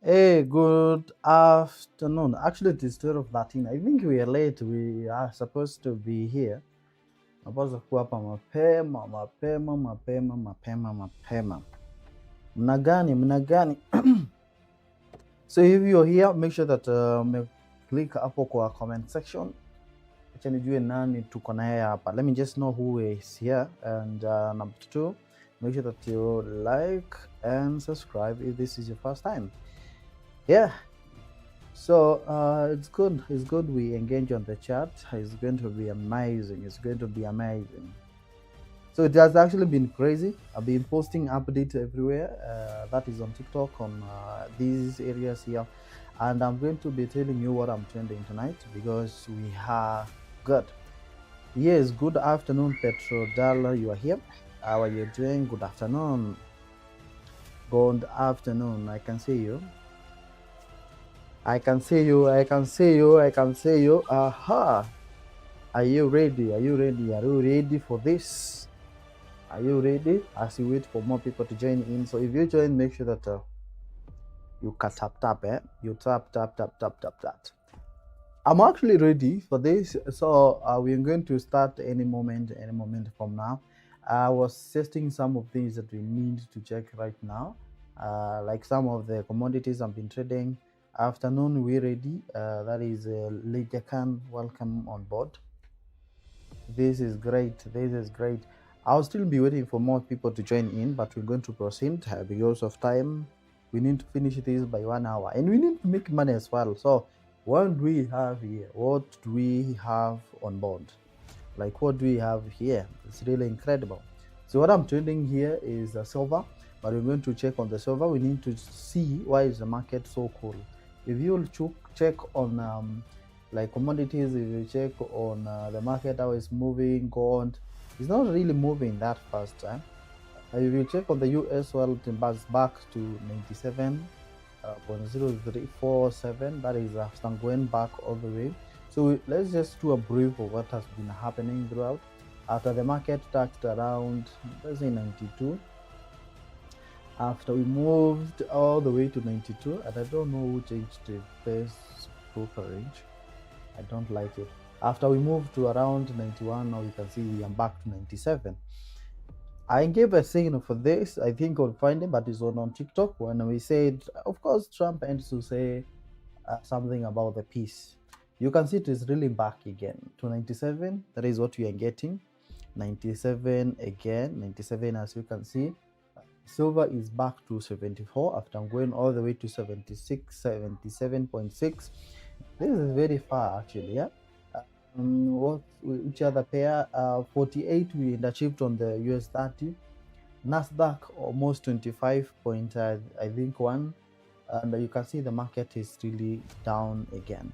Hey, good afternoon. Actually, it is 12:13. I think we are late. We are supposed to be here. Napaswa kuwa hapa mapema. Mnagani. So if you're here, make sure that click hapo kwa comment section. Acha nijue nani tuko na yeye hapa. Let me just know who is here. And number two, make sure that you like and subscribe if this is your first time. Yeah. So it's good. It's good we engage on the chat. It's going to be amazing. It's going to be amazing. So it has actually been crazy. I've been posting updates everywhere. That is on TikTok, on these areas here, and I'm going to be telling you what I'm trending tonight because we are good. Yes. Good afternoon, Petrodollar. You are here. How are you doing? Good afternoon. Good afternoon. I can see you. I can see you. Aha. Are you ready? Are you ready for this? Are you ready? As you wait for more people to join in. So if you join, make sure that you can tap, You tap. I'm actually ready for this. So we're going to start any moment from now. I was testing some of things that we need to check right now. Like some of the commodities I've been trading. Afternoon, we ready. That is Leja Khan. Welcome on board. This is great. I'll still be waiting for more people to join in, but we're going to proceed because of time. We need to finish this by 1 hour, and we need to make money as well. So, what do we have here? What do we have on board? Like, what do we have here? It's really incredible. So, what I'm trading here is silver, but we're going to check on the silver. We need to see why is the market so cool. If you check on like commodities, if you check on the market how it's moving, gold, it's not really moving that fast. If you check on the US, well, it bounced back to 97.0347. That is after going back all the way. So let's just do a brief of what has been happening throughout. After the market touched around, let's say 92. After we moved all the way to 92, and I don't know who changed the best brokerage. I don't like it. After we moved to around 91, now you can see we are back to 97. I gave a signal for this. I think you'll find it, but it's on TikTok when we said, of course, Trump ends to say something about the peace. You can see it is really back again to 97. That is what we are getting. 97 again, 97 as you can see. Silver is back to 74 after going all the way to 76, 77.6. This is very far actually, yeah. Which other pair? 48 we achieved on the US 30. Nasdaq almost 25 point, I think 1. And you can see the market is really down again.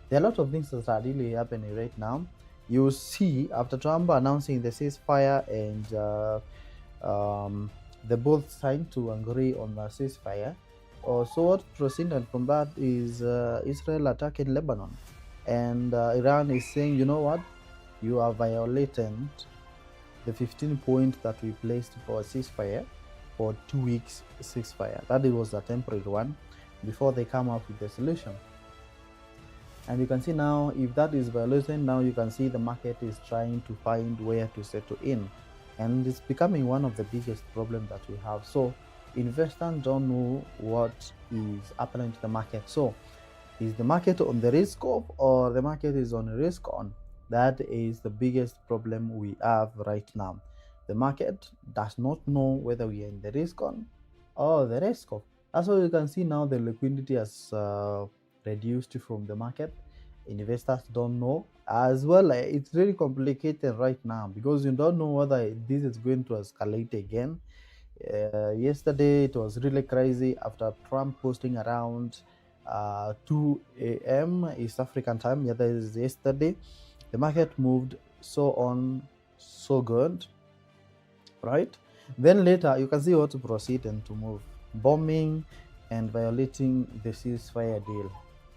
There are a lot of things that are really happening right now. You see, after Trump announcing the ceasefire and they both signed to agree on the ceasefire. So what proceeded from that is Israel attacking Lebanon, and Iran is saying, you know what, you are violating the 15 points that we placed for a ceasefire for 2 weeks ceasefire. That was a temporary one before they come up with the solution. And you can see now, if that is violation, now you can see the market is trying to find where to settle in. And it's becoming one of the biggest problems that we have. So investors don't know what is happening to the market. So is the market on the risk off or the market is on risk on? That is the biggest problem we have right now. The market does not know whether we are in the risk on or the risk off. That's why you can see now the liquidity has reduced from the market. Investors don't know as well. It's really complicated right now because you don't know whether this is going to escalate again. Yesterday it was really crazy after Trump posting around 2 a.m. East African time. Yeah, that is yesterday. The market moved so good, right? Then later you can see what proceeded to move, bombing and violating the ceasefire deal.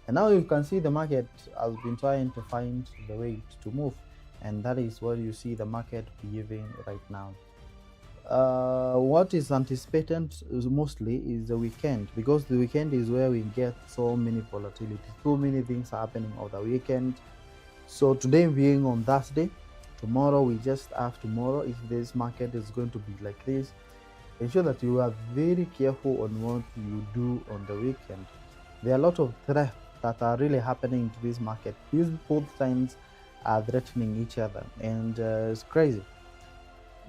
And now you can see the market has been trying to find the way to move, and that is what you see the market behaving right now. What is anticipated mostly is the weekend, because the weekend is where we get so many volatility, so many things happening on the weekend. So today being on Thursday, tomorrow we just have tomorrow. If this market is going to be like this, ensure that you are very careful on what you do on the weekend. There are a lot of threats that are really happening to this market. These both signs are threatening each other, and it's crazy,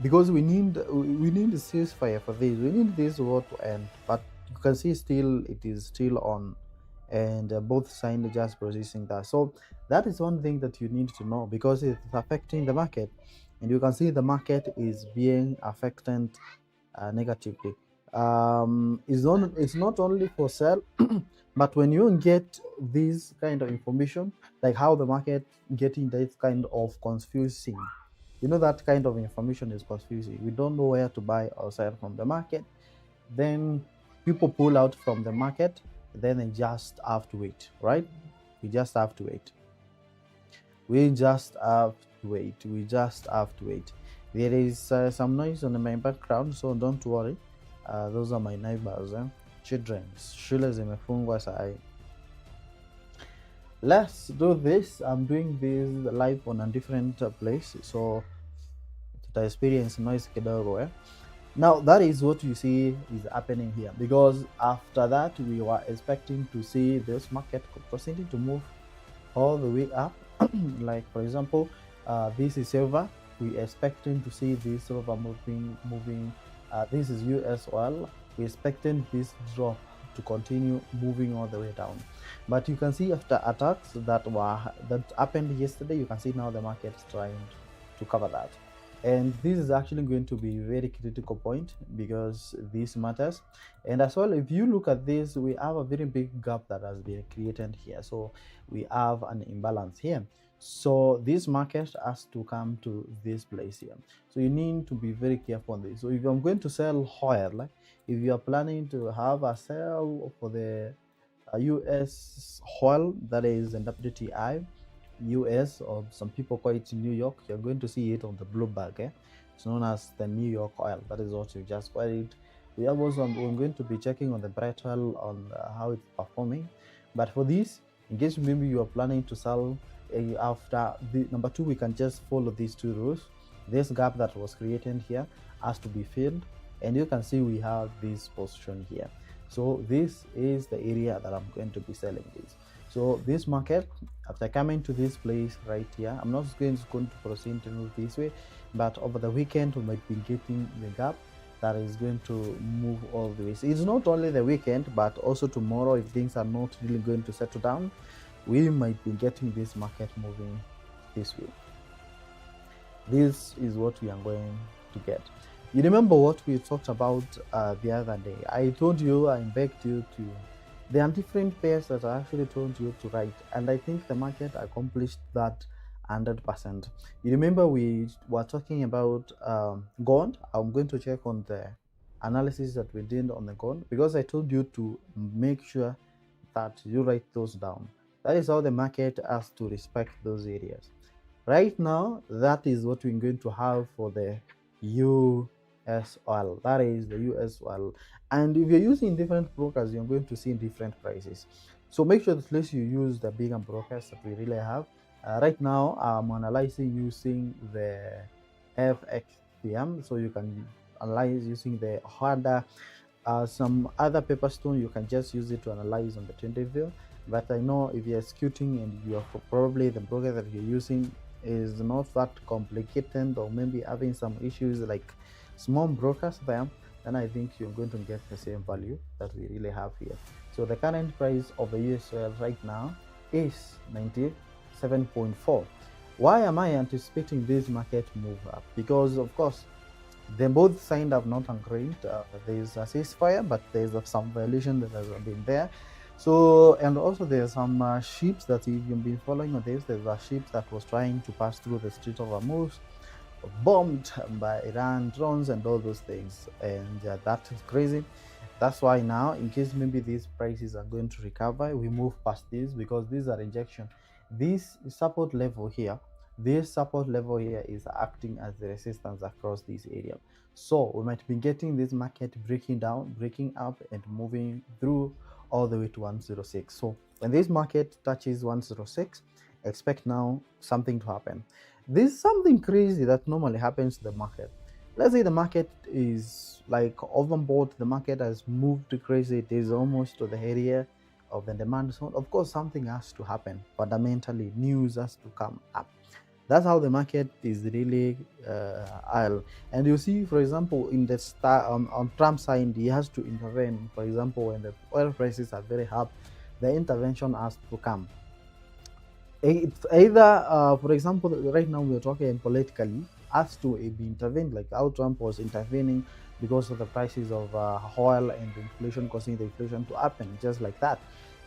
because we need a ceasefire for this. We need this war to end, but you can see still it is still on, and both sides are just processing that. So that is one thing that you need to know, because it's affecting the market, and you can see the market is being affected negatively. It's not only for sale, but when you get this kind of information, like how the market getting this kind of confusing, that kind of information is confusing. We don't know where to buy or sell from the market. Then people pull out from the market. Then they just have to wait, right? We just have to wait. We just have to wait. We just have to wait. There is some noise on my background, so don't worry. Those are my neighbors, children. Shule zimefungwa saa. Let's do this. I'm doing this live on a different place, so to experience noise kidogo. Now that is what you see is happening here, because after that we were expecting to see this market proceeding to move all the way up. Like for example, this is silver. We expecting to see this silver moving. This is US oil. We expecting this drop to continue moving all the way down, but you can see after attacks that happened yesterday, you can see now the market is trying to cover that. And this is actually going to be a very critical point, because this matters. And as well, if you look at this, we have a very big gap that has been created here. So we have an imbalance here. So this market has to come to this place here. So you need to be very careful on this. So if I'm going to sell oil, like if you are planning to have a sell for the US oil, that is an WTI US, or some people call it New York, you're going to see it on the blue bag. It's known as the New York oil. That is what you just call it. We have also, we're going to be checking on the Brent oil on how it's performing. But for this, in case maybe you are planning to sell after the number two, we can just follow these two rules. This gap that was created here has to be filled, and you can see we have this position here. So this is the area that I'm going to be selling this. So this market, after coming to this place right here, I'm not going to proceed to move this way, but over the weekend we might be getting the gap that is going to move all the way. So it's not only the weekend, but also tomorrow, if things are not really going to settle down, we might be getting this market moving this way. This is what we are going to get. You remember what we talked about the other day? I told you, I begged you to, there are different pairs that I actually told you to write, and I think the market accomplished that 100%. You remember we were talking about gold. I'm going to check on the analysis that we did on the gold, because I told you to make sure that you write those down. That is how the market has to respect those areas. Right now, that is what we're going to have for the US oil. That is the US oil. And if you're using different brokers, you're going to see different prices. So make sure that at least you use the bigger brokers that we really have. Right now, I'm analyzing using the FXPM, so you can analyze using the harder. Some other paper stone, you can just use it to analyze on the 20 view. But I know if you're executing and you're probably the broker that you're using is not that complicated, or maybe having some issues like small brokers there, then I think you're going to get the same value that we really have here. So the current price of the US oil right now is 97.4. Why am I anticipating this market move up? Because of course they both signed up not agreed. There's a ceasefire, but there's some violation that has been there. So, and also there's some ships that, if you've been following on this, there's a ship that was trying to pass through the Strait of Hormuz, bombed by Iran drones and all those things, and that is crazy. That's why now, in case maybe these prices are going to recover, we move past this, because these are rejection. This support level here, this support level here is acting as the resistance across this area. So we might be getting this market breaking down, breaking up, and moving through all the way to 106. So when this market touches 106, expect now something to happen. This is something crazy that normally happens to the market. Let's say the market is like overbought, the market has moved crazy, it is almost to the area of the demand zone. Of course, something has to happen. Fundamentally, news has to come up. That's how the market is really ill. And you see, for example, in the on Trump's side, he has to intervene. For example, when the oil prices are very high, the intervention has to come. It's either, for example, right now we're talking politically, has to be intervened, like how Trump was intervening because of the prices of oil and the inflation, causing the inflation to happen, just like that.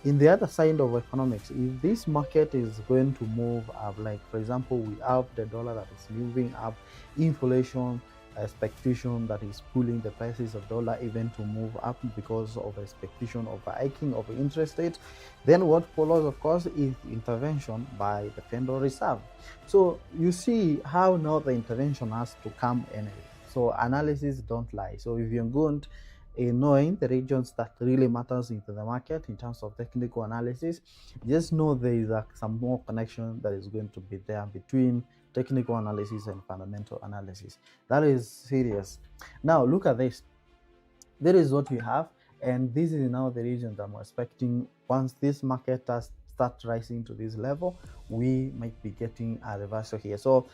In the other side of economics, if this market is going to move up, like for example, we have the dollar that is moving up, inflation expectation that is pulling the prices of dollar even to move up because of expectation of hiking of interest rates, then what follows, of course, is intervention by the Federal Reserve. So you see how now the intervention has to come anyway. So analysis don't lie. So if you're good in knowing the regions that really matters into the market in terms of technical analysis, just know there is some more connection that is going to be there between technical analysis and fundamental analysis. That is serious. Now look at this. There is what we have, and this is now the region that I'm expecting. Once this market has start rising to this level, we might be getting a reversal here. So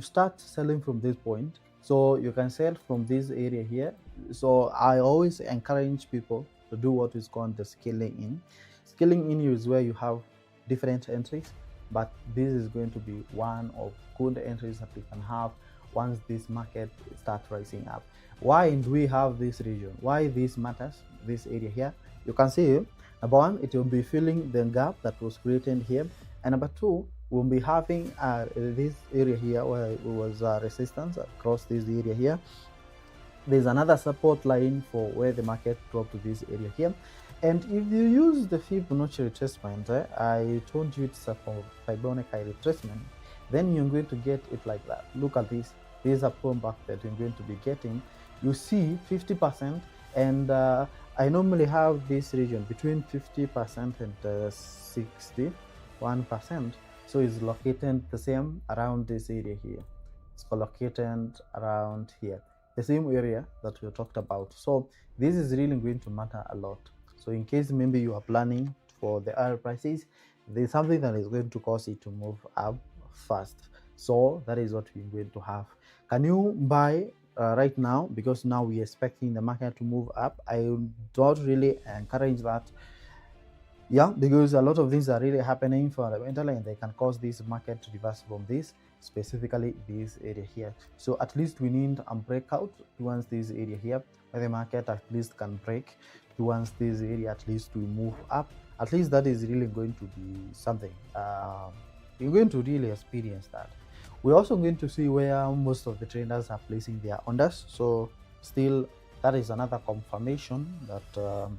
start selling from this point. So you can sell from this area here. So I always encourage people to do what is called the scaling in. Scaling in is where you have different entries, but this is going to be one of good entries that you can have once this market starts rising up. Why do we have this region? Why this matters, this area here? You can see, number one, it will be filling the gap that was created here, and number two, we'll be having this area here where it was resistance across this area here. There's another support line for where the market dropped to this area here. And if you use the Fibonacci retracement, I told you it's a Fibonacci retracement, then you're going to get it like that. Look at this. This is a pullback that you're going to be getting. You see 50%, and I normally have this region between 50% and 61%. So it's located the same around this area here. It's located around here, the same area that we talked about. So this is really going to matter a lot. So in case maybe you are planning for the oil prices, there's something that is going to cause it to move up fast. So that is what we're going to have. Can you buy right now? Because now we're expecting the market to move up. I don't really encourage that. Yeah, because a lot of things are really happening fundamentally, and they can cause this market to reverse from this, specifically this area here. So at least we need a breakout towards this area here, where the market at least can break towards this area, at least to move up. At least that is really going to be something. You're going to really experience that. We're also going to see where most of the traders are placing their orders. So still, that is another confirmation that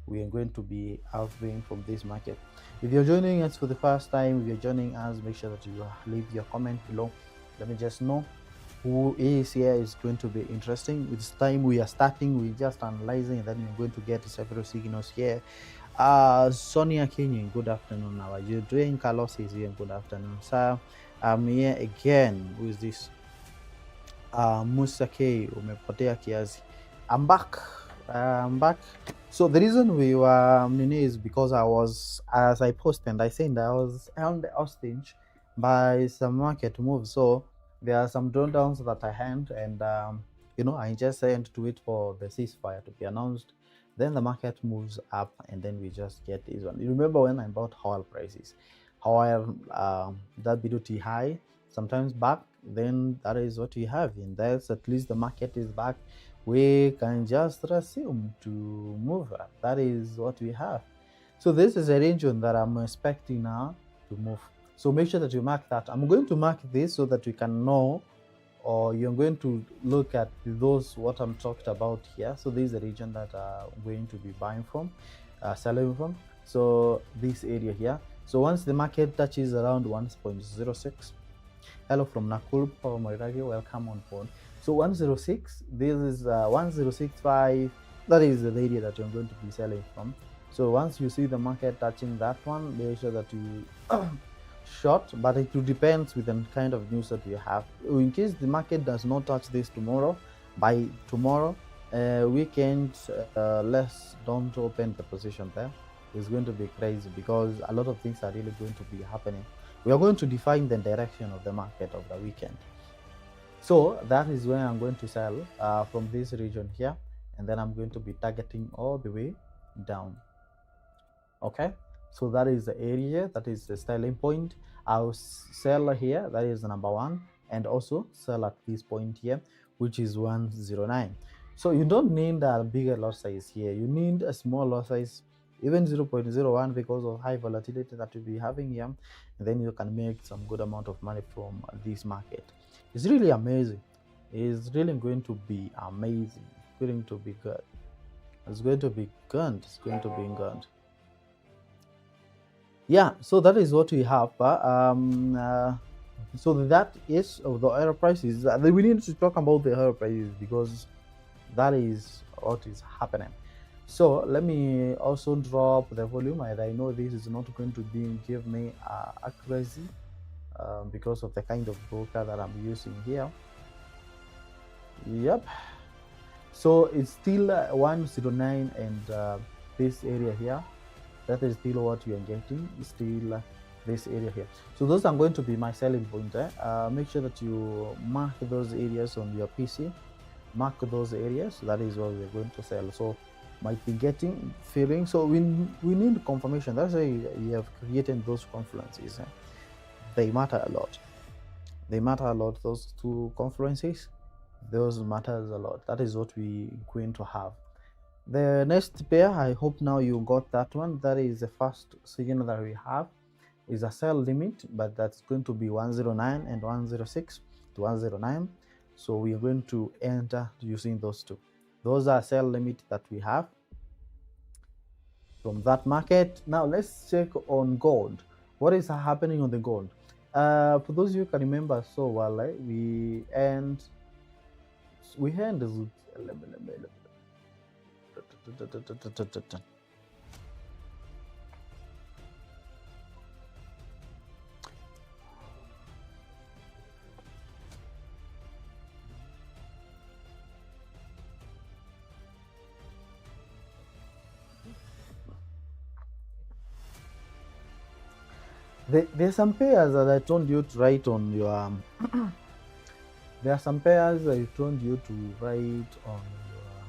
we are going to be outgoing from this market. If you're joining us for the first time, if you're joining us, make sure that you leave your comment below. Let me just know who is here. Is going to be interesting. It's time we are starting, we're just analyzing, and then you're going to get several signals here. Sonia Kenyan, good afternoon. How are you doing? Carlos is here, good afternoon, sir. I'm here again. Who is this? Musa K, umepotea kiasi. I'm back. So the reason we were is because I was, as I posted, I said I was held hostage by some market moves. So there are some drawdowns that I had, and I just had to wait for the ceasefire to be announced. Then the market moves up, and then we just get this one. You remember when I bought oil prices, oil that BWT high sometimes back, then that is what we have, and that's at least the market is back. We can just assume to move up. That is what we have. So this is a region that I'm expecting now to move. So make sure that you mark that. I'm going to mark this so that you can know, or you're going to look at those what I'm talking about here. So this is a region that I'm going to be buying from, selling from. So this area here. So once the market touches around 1.06, Hello from Nakul, Paul Moiragi, welcome on board. So 106, this is 1065, that is the area that you're going to be selling from. So once you see the market touching that one, make sure that you short, but it will depends with the kind of news that you have. In case the market does not touch this tomorrow, by tomorrow weekend, let's don't open the position there. It's going to be crazy because a lot of things are really going to be happening. We are going to define the direction of the market of the weekend. So that is where I'm going to sell from this region here, and then I'm going to be targeting all the way down. Okay, so that is the area, that is the selling point. I'll sell here, that is number one, and also sell at this point here, which is 109. So you don't need a bigger lot size here, you need a small lot size, even 0.01, because of high volatility that you'll be having here, and then you can make some good amount of money from this market. It's really amazing. It's really going to be amazing. It's going to be good. It's going to be good. It's going to be good. Yeah, so that is what we have. So that is the oil prices. We need to talk about the oil prices because that is what is happening. So let me also drop the volume, and I know this is not going to give me accuracy because of the kind of broker that I'm using here. Yep. So it's still 109, and this area here, that is still what you are getting, still this area here. So those are going to be my selling point. Make sure that you mark those areas on your PC. Mark those areas. That is what we're going to sell. So might be getting feeling. So we need confirmation. That's why we have created those confluences. They matter a lot. They matter a lot. Those two confluences, those matters a lot. That is what we're going to have. The next pair, I hope now you got that one. That is the first signal that we have, is a sell limit, but that's going to be 109 and 106 to 109. So we are going to enter using those two. Those are sell limit that we have from that market. Now let's check on gold. What is happening on the gold? For those of you who can remember so well, we end there's some pairs that I told you to write on your there are some pairs I told you to write on your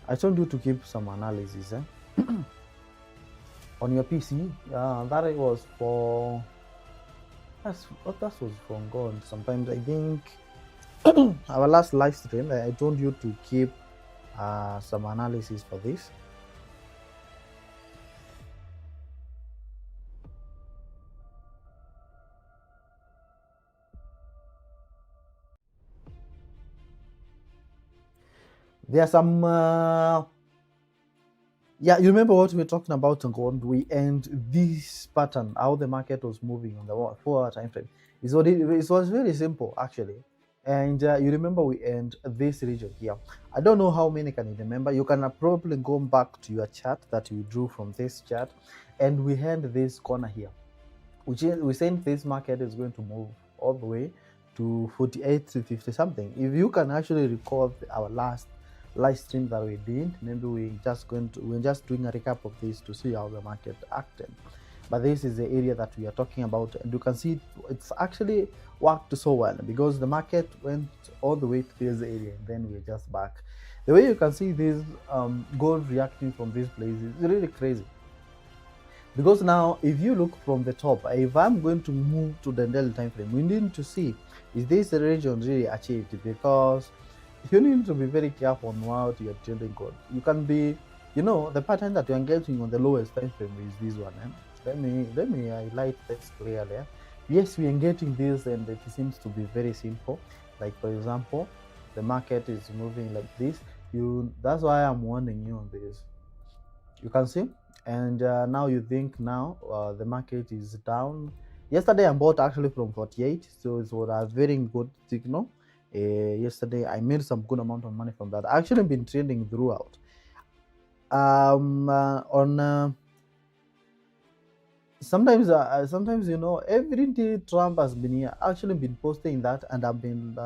I told you to keep some analysis on your PC. That was for that was from God. Sometimes I think our last live stream I told you to keep some analysis for this. There are some yeah, you remember what we were talking about on gold? We end this pattern, how the market was moving on the 4-hour time frame. It was very simple actually. And you remember we end this region here. I don't know how many can you remember. You can probably go back to your chart that you drew from this chart, and we end this corner here. We said this market is going to move all the way to 48 to 50 something. If you can actually recall our last live stream that we did, maybe we're just doing a recap of this to see how the market acted. But this is the area that we are talking about, and you can see it's actually worked so well because the market went all the way to this area, and then we're just back. The way you can see this gold reacting from this place is really crazy. Because now, if you look from the top, if I'm going to move to the daily time frame, we need to see, is this region really achieved? Because you need to be very careful on what you're trading gold. You can be, the pattern that you're engaging on the lowest time frame is this one. Let me highlight this clearly. Yes, we're engaging this, and it seems to be very simple. Like for example, the market is moving like this. That's why I'm warning you on this. You can see, and now you think the market is down, Yesterday I bought actually from 48, so it was a very good signal. Yesterday I made some good amount of money from that. I actually been trading throughout. On sometimes every day Trump has been here, actually been posting that, and I've been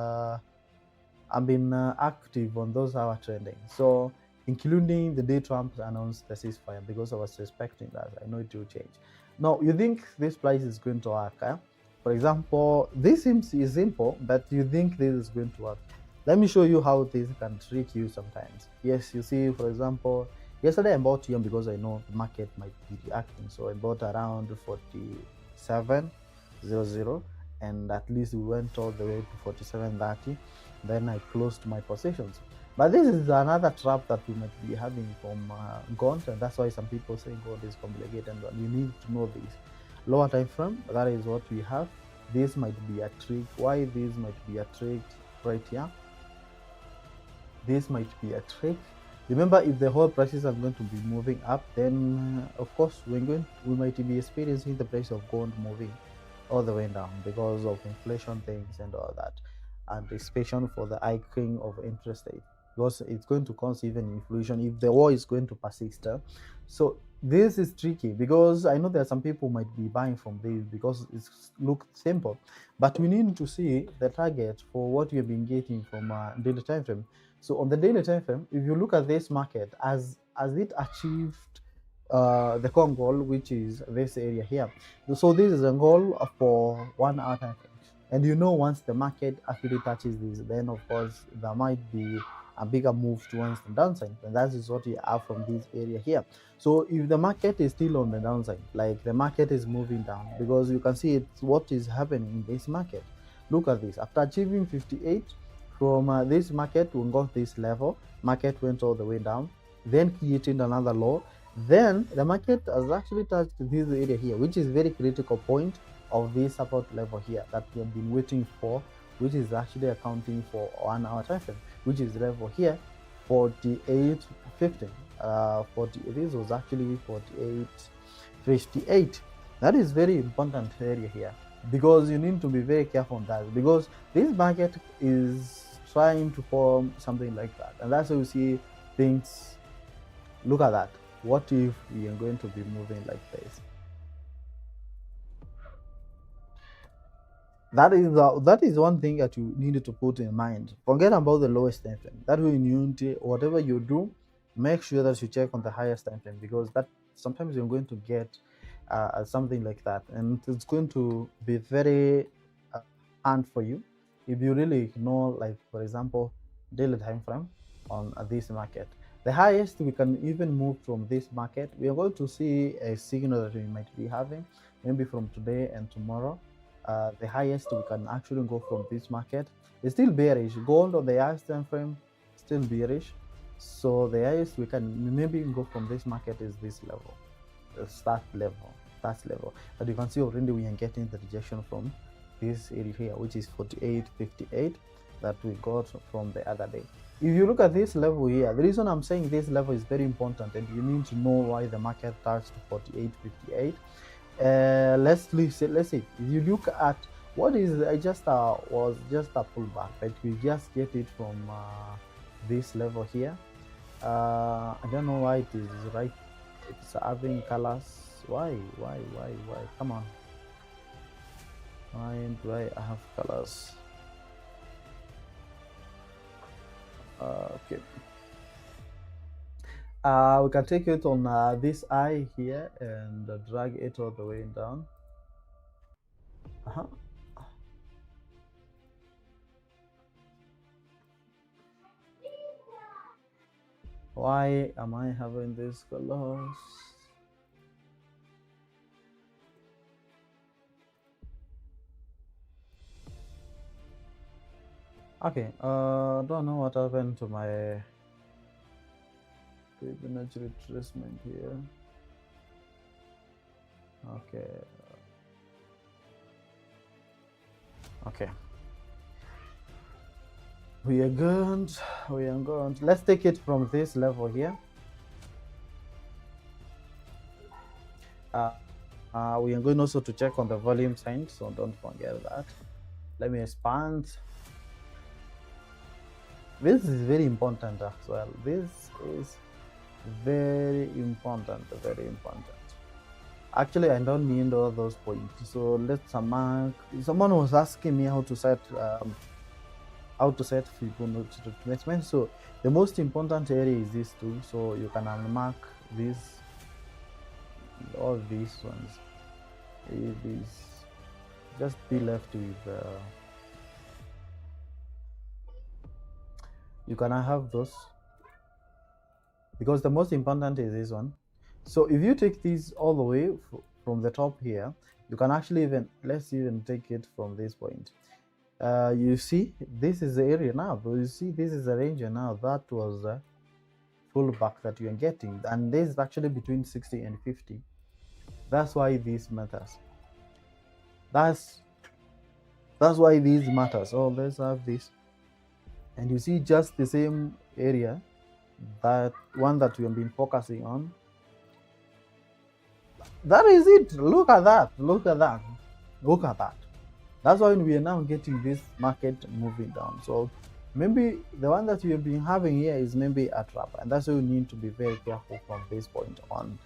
active on those hour trending. So including the day Trump announced the ceasefire, because I was expecting that. I know it will change. Now, you think this price is going to work? For example, this seems simple, but you think this is going to work. Let me show you how this can trick you sometimes. Yes, you see, for example, yesterday I bought here because I know the market might be reacting. So I bought around 47.00, and at least we went all the way to 47.30. Then I closed my positions. But this is another trap that we might be having from gold, and that's why some people say gold is complicated, and you need to know this. Lower time frame, that is what we have. This might be a trick. Why this might be a trick right here? This might be a trick. Remember, if the whole prices are going to be moving up, then of course we might be experiencing the price of gold moving all the way down because of inflation things and all that, anticipation for the hiking of interest rate, because it's going to cause even inflation if the war is going to persist. So this is tricky, because I know there are some people who might be buying from this because it looks simple, but we need to see the target for what we have been getting from daily time frame. So on the daily time frame, if you look at this market, as it achieved the con goal, which is this area here. So this is a goal for 1 hour time frame. And once the market actually touches this, then of course there might be a bigger move towards the downside, and that is what we have from this area here. So if the market is still on the downside, like the market is moving down, because you can see it's what is happening in this market. Look at this. After achieving 58 from this market, we got this level. Market went all the way down, then created another low. Then the market has actually touched this area here, which is very critical point of this support level here that we have been waiting for, which is actually accounting for 1 hour time frame, which is level here 48.50. This was actually 48.58. That is very important area here, because you need to be very careful on that, because this market is trying to form something like that, and that's how you see things. Look at that. What if we are going to be moving like this? That is one thing that you need to put in mind. Forget about the lowest time frame. That way, whatever you do, make sure that you check on the highest time frame, because that sometimes you're going to get something like that, and it's going to be very hard for you if you really ignore, like for example, daily time frame on this market. The highest we can even move from this market, we are going to see a signal that we might be having maybe from today and tomorrow. The highest we can actually go from this market is still bearish. Gold on the highest time frame still bearish. So the highest we can maybe go from this market is this level, start level. But you can see already we are getting the rejection from this area here, which is 48.58 that we got from the other day. If you look at this level here, the reason I'm saying this level is very important, and you need to know why the market touched 48.58. Let's see. If you look at what is was just a pullback, but we just get it from this level here. I don't know why it is right. It's having colors. Why? Come on. Why do I have colors? Okay. We can take it on this eye here and drag it all the way down. Why am I having these colors? Okay, don't know what happened to my Fibonacci retracement here. Okay. We are good. Let's take it from this level here. We are going also to check on the volume sign, so don't forget that. Let me expand. This is very important as well. This is very important, very important. Actually, I don't need all those points. So let's mark. Someone was asking me how to set Fibonacci retracement. So the most important area is this two. So you can unmark these, all these ones. These, just be left with. You can have those, because the most important is this one. So if you take these all the way from the top here, you can actually even, let's even take it from this point. You see, this is the area now, but you see, this is the range now. That was the pullback that you are getting, and this is actually between 60 and 50. That's why this matters. That's why these matters. Oh, let's have this, and you see just the same area, that one that we have been focusing on. That is it. Look at that. Look at that. Look at that. That's why we are now getting this market moving down. So maybe the one that we have been having here is maybe a trap, and that's why we need to be very careful from this point on.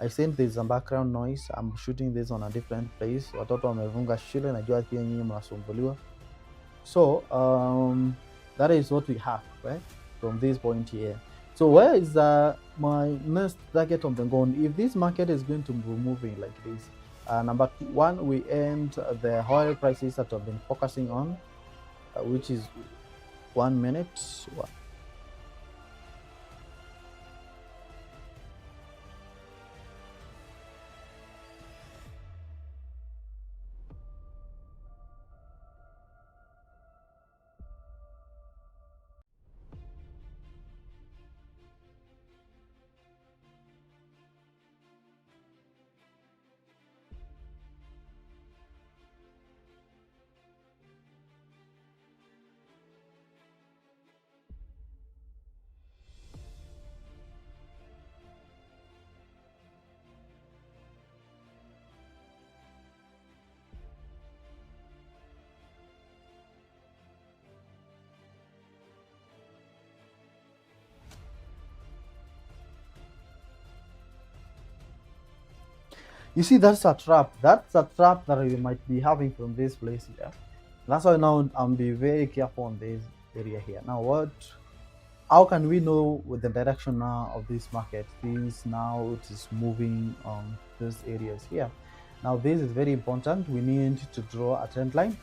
I think there's some background noise. I'm shooting this on a different place. Watoto wamevunga shule, najua pia nyinyi mnasumbuliwa. So that is what we have, right, from this point here. So where is my next target on the gold? If this market is going to be moving like this, number one, we end the oil prices that I've been focusing on, which is 1 minute. You see, that's a trap. That's a trap that you might be having from this place here. That's why now I'm be very careful on this area here. Now, how can we know with the direction now of this market? This now it is moving on these areas here. Now this is very important. We need to draw a trend line.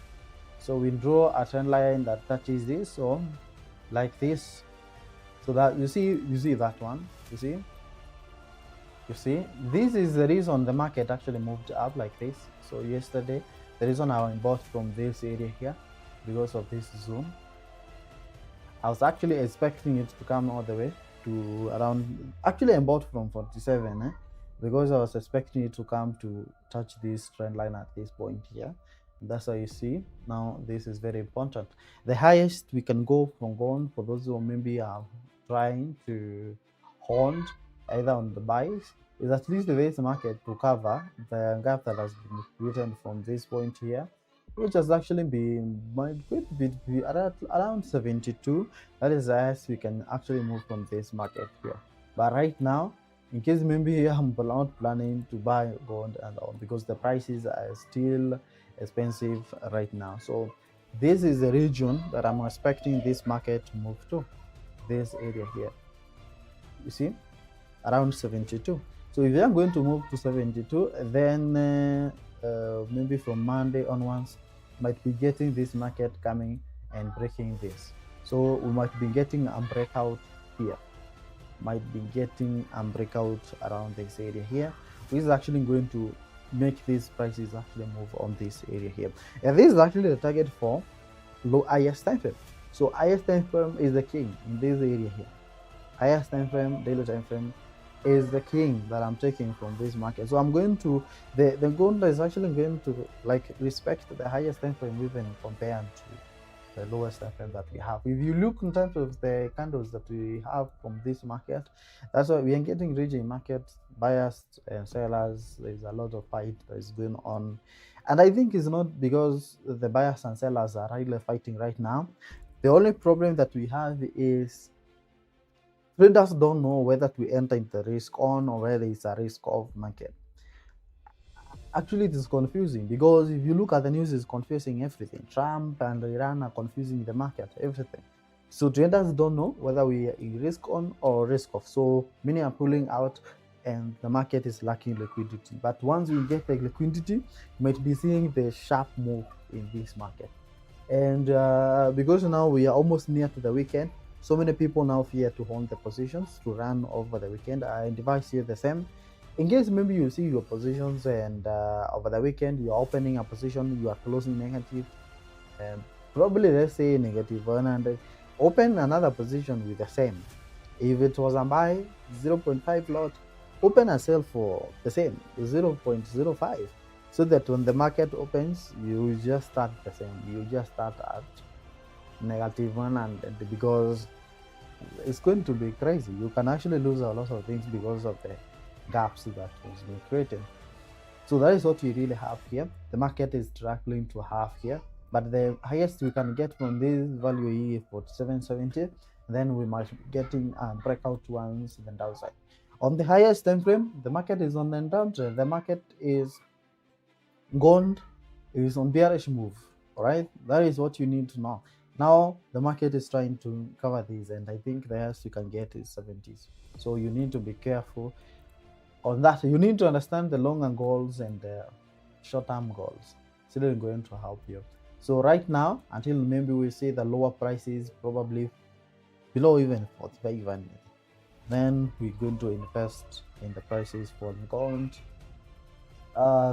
So we draw a trend line that touches this, so like this. So that you see that one. You see, this is the reason the market actually moved up like this. So yesterday, the reason I bought from this area here, because of this zone. I was actually expecting it to come all the way to around, actually I bought from 47, because I was expecting it to come to touch this trend line at this point here. That's how you see. Now this is very important. The highest we can go from gold, for those who maybe are trying to hold either on the buys, is at least the base market to cover the gap that has been created from this point here, which has actually been around 72. That is the highest we can actually move from this market here. But right now, in case maybe I'm not planning to buy gold and all, because the prices are still expensive right now. So this is the region that I'm expecting this market to move to, this area here. You see, around 72. So if you're going to move to 72, then maybe from Monday onwards, might be getting this market coming and breaking this. So we might be getting a breakout here, might be getting a breakout around this area here, which is actually going to make these prices actually move on this area here. And this is actually the target for low IS time frame. So IS time frame is the king in this area here. IS time frame, daily time frame is the king that I'm taking from this market. So I'm going to, the gold is actually going to like respect the highest time frame even compared to the lowest time frame that we have. If you look in terms of the candles that we have from this market, that's why we are getting raging market, buyers and sellers. There's a lot of fight that is going on, and I think it's not because the buyers and sellers are really fighting right now. The only problem that we have is traders don't know whether to enter into risk on or whether it's a risk off market. Actually, it is confusing because if you look at the news, it's confusing everything. Trump and Iran are confusing the market, everything. So traders don't know whether we are in risk on or risk off. So many are pulling out and the market is lacking liquidity. But once we get the liquidity, you might be seeing the sharp move in this market. And because now we are almost near to the weekend, so many people now fear to hold the positions to run over the weekend. I advise you the same. In case maybe you see your positions and over the weekend you're opening a position, you are closing negative, and probably let's say negative 100, open another position with the same. If it was a buy 0.5 lot, open a sell for the same 0.05, so that when the market opens, you just start the same. You just start at negative 100 because it's going to be crazy. You can actually lose a lot of things because of the gaps that was being created. So that is what we really have here. The market is struggling to have here, but the highest we can get from this value here is 47.70. Then we might be getting breakout ones in the downside. On the highest time frame, the market is on the downtrend. The market is gone, is on bearish move. All right, that is what you need to know. Now the market is trying to cover these, and I think the highest you can get is 70s. So you need to be careful on that. You need to understand the longer goals and the short-term goals. It's really going to help you. So right now, until maybe we see the lower prices, probably below even 45, and then we're going to invest in the prices for gold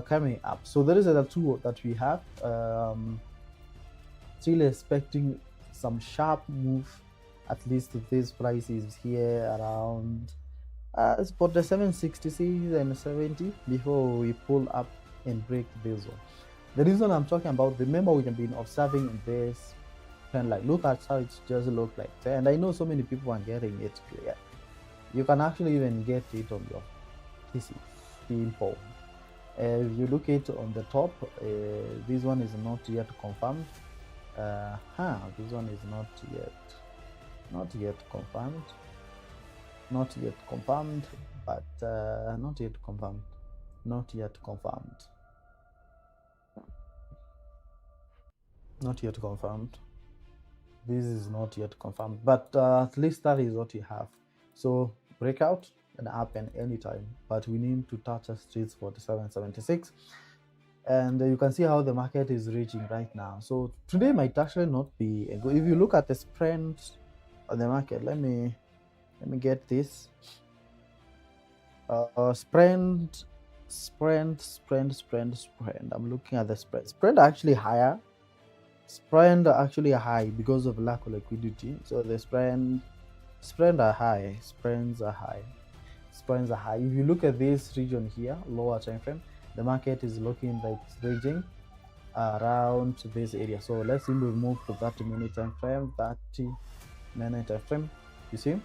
coming up. So there is a tool that we have. Still expecting some sharp move, at least these prices here around spot the 766 and 70 before we pull up and break this one. The reason I'm talking about, remember we have been observing this trend line. Look at how it just looked like, and I know so many people are getting it clear. You can actually even get it on your PC phone. If you look at it on the top, this one is not yet confirmed. This one is not yet confirmed, but not yet confirmed. Not yet confirmed. This is not yet confirmed, but at least that is what you have. So breakout can happen anytime, but we need to touch a streets 47.76. And you can see how the market is reaching right now. So today might actually not be a good. If you look at the spread of the market, let me get this spread. I'm looking at the spread actually higher. Spread actually high because of lack of liquidity. So the spread are high. Spreads are high. If you look at this region here, lower time frame, the market is looking like it's raging around this area. So let's see, we move to 30-minute time frame. 30-minute time frame. You see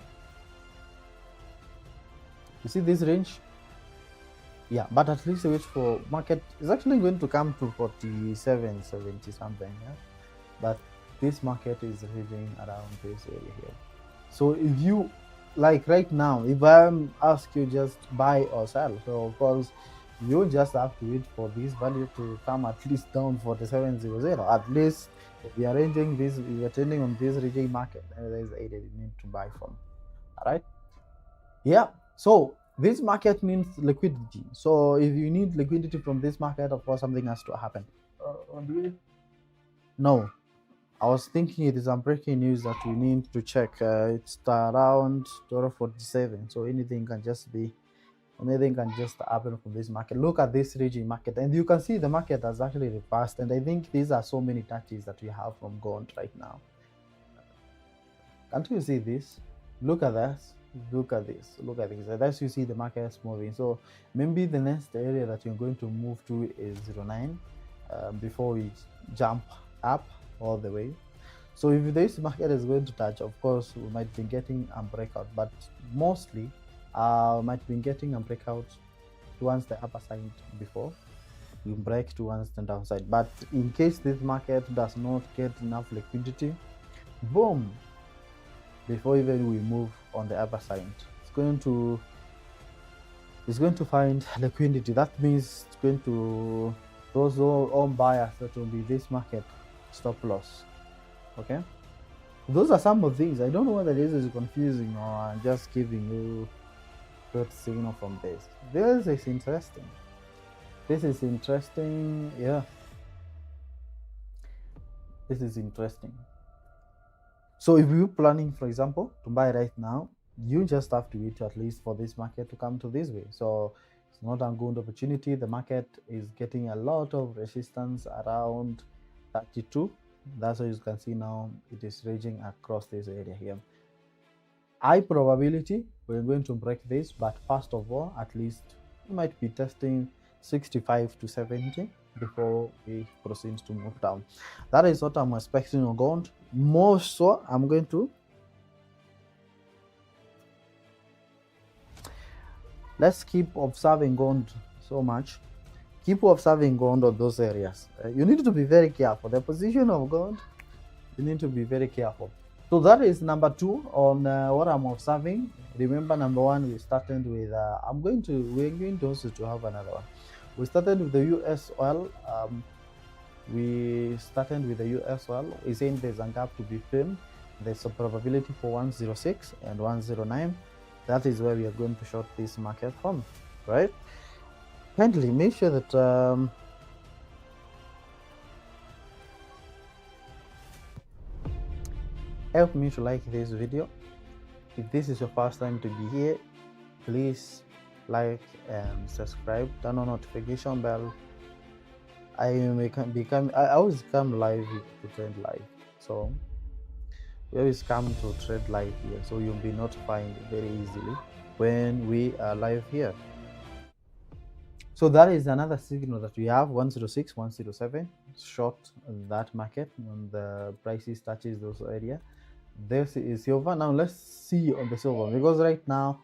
this range? Yeah, but at least wait for market is actually going to come to 47.70 something. Yeah, but this market is raging around this area here. So if you like right now, if I'm ask you just buy or sell, so of course you just have to wait for this value to come at least down 47.00. At least if we are arranging this, we are trending on this raging market, and there is a area you need to buy from. All right. Yeah. So this market means liquidity. So if you need liquidity from this market, of course something has to happen. No, I was thinking it is some breaking news that we need to check. It's around 12:47, so anything can just happen from this market. Look at this raging market, and you can see the market has actually reversed. And I think these are so many touches that we have from gold right now. Can't you see this? Look at this. Look at this. As you see, the market is moving. So maybe the next area that you're going to move to is 09 before we jump up all the way. So if this market is going to touch, of course, we might be getting a breakout, but mostly might be getting a breakout towards the upper side before we break towards the downside. But in case this market does not get enough liquidity, boom, before even we move on the upper side, it's going to find liquidity. That means it's going to, those all buyers that will be this market stop loss. Okay, those are some of things. I don't know whether this is confusing or I'm just giving you good signal from this. This is interesting. This is interesting. Yeah, this is interesting. So if you're planning, for example, to buy right now, you just have to wait at least for this market to come to this way. So it's not a good opportunity. The market is getting a lot of resistance around 32. That's why you can see now it is raging across this area here. High probability we're going to break this, but first of all, at least we might be testing 65 to 70 before we proceed to move down. That is what I'm expecting on gold. More so, I'm going to, let's keep observing gold so much. Keep observing gold on those areas. You need to be very careful. The position of gold, you need to be very careful. So that is number 2 on what I'm observing. Remember, number 1 we started with. We're going to also to have another one. We started with the US oil. We started with the US oil. We're saying there's a gap to be filled. There's a probability for 106 and 109. That is where we are going to short this market from, right? Kindly make sure that help me to like this video. If this is your first time to be here, please like and subscribe, turn on notification bell. I always come live to trade live, so we always come to trade live here, so you'll be notified very easily when we are live here. So that is another signal that we have, 106, 107, short that market when the prices touches those area. This is silver. Now let's see on the silver, because right now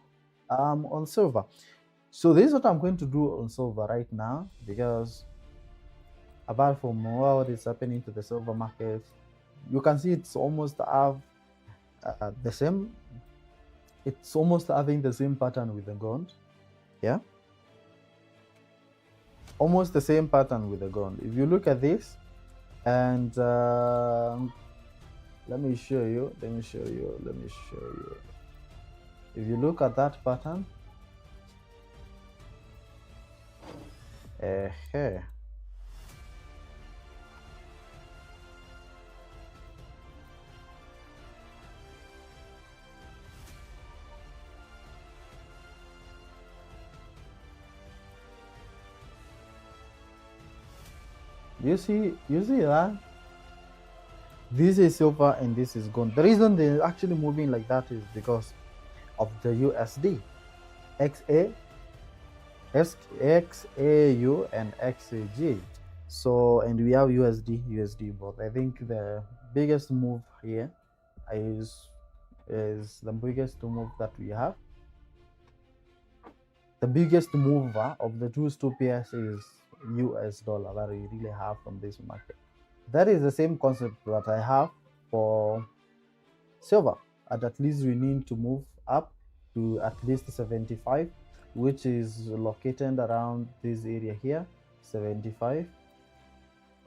I'm on silver. So this is what I'm going to do on silver right now, because apart from what is happening to the silver market, you can see it's almost have the same. It's almost having the same pattern with the gold. Yeah, almost the same pattern with the gold. If you look at this, and let me show you. If you look at that pattern, you see that this is silver and this is gold. The reason they're actually moving like that is because of the USD, XAU and XAG. So, and we have USD both. I think the biggest move here is the biggest move that we have. The biggest mover of the two pairs is US dollar that we really have from this market. That is the same concept that I have for silver. At least we need to move up to at least 75, which is located around this area here, 75.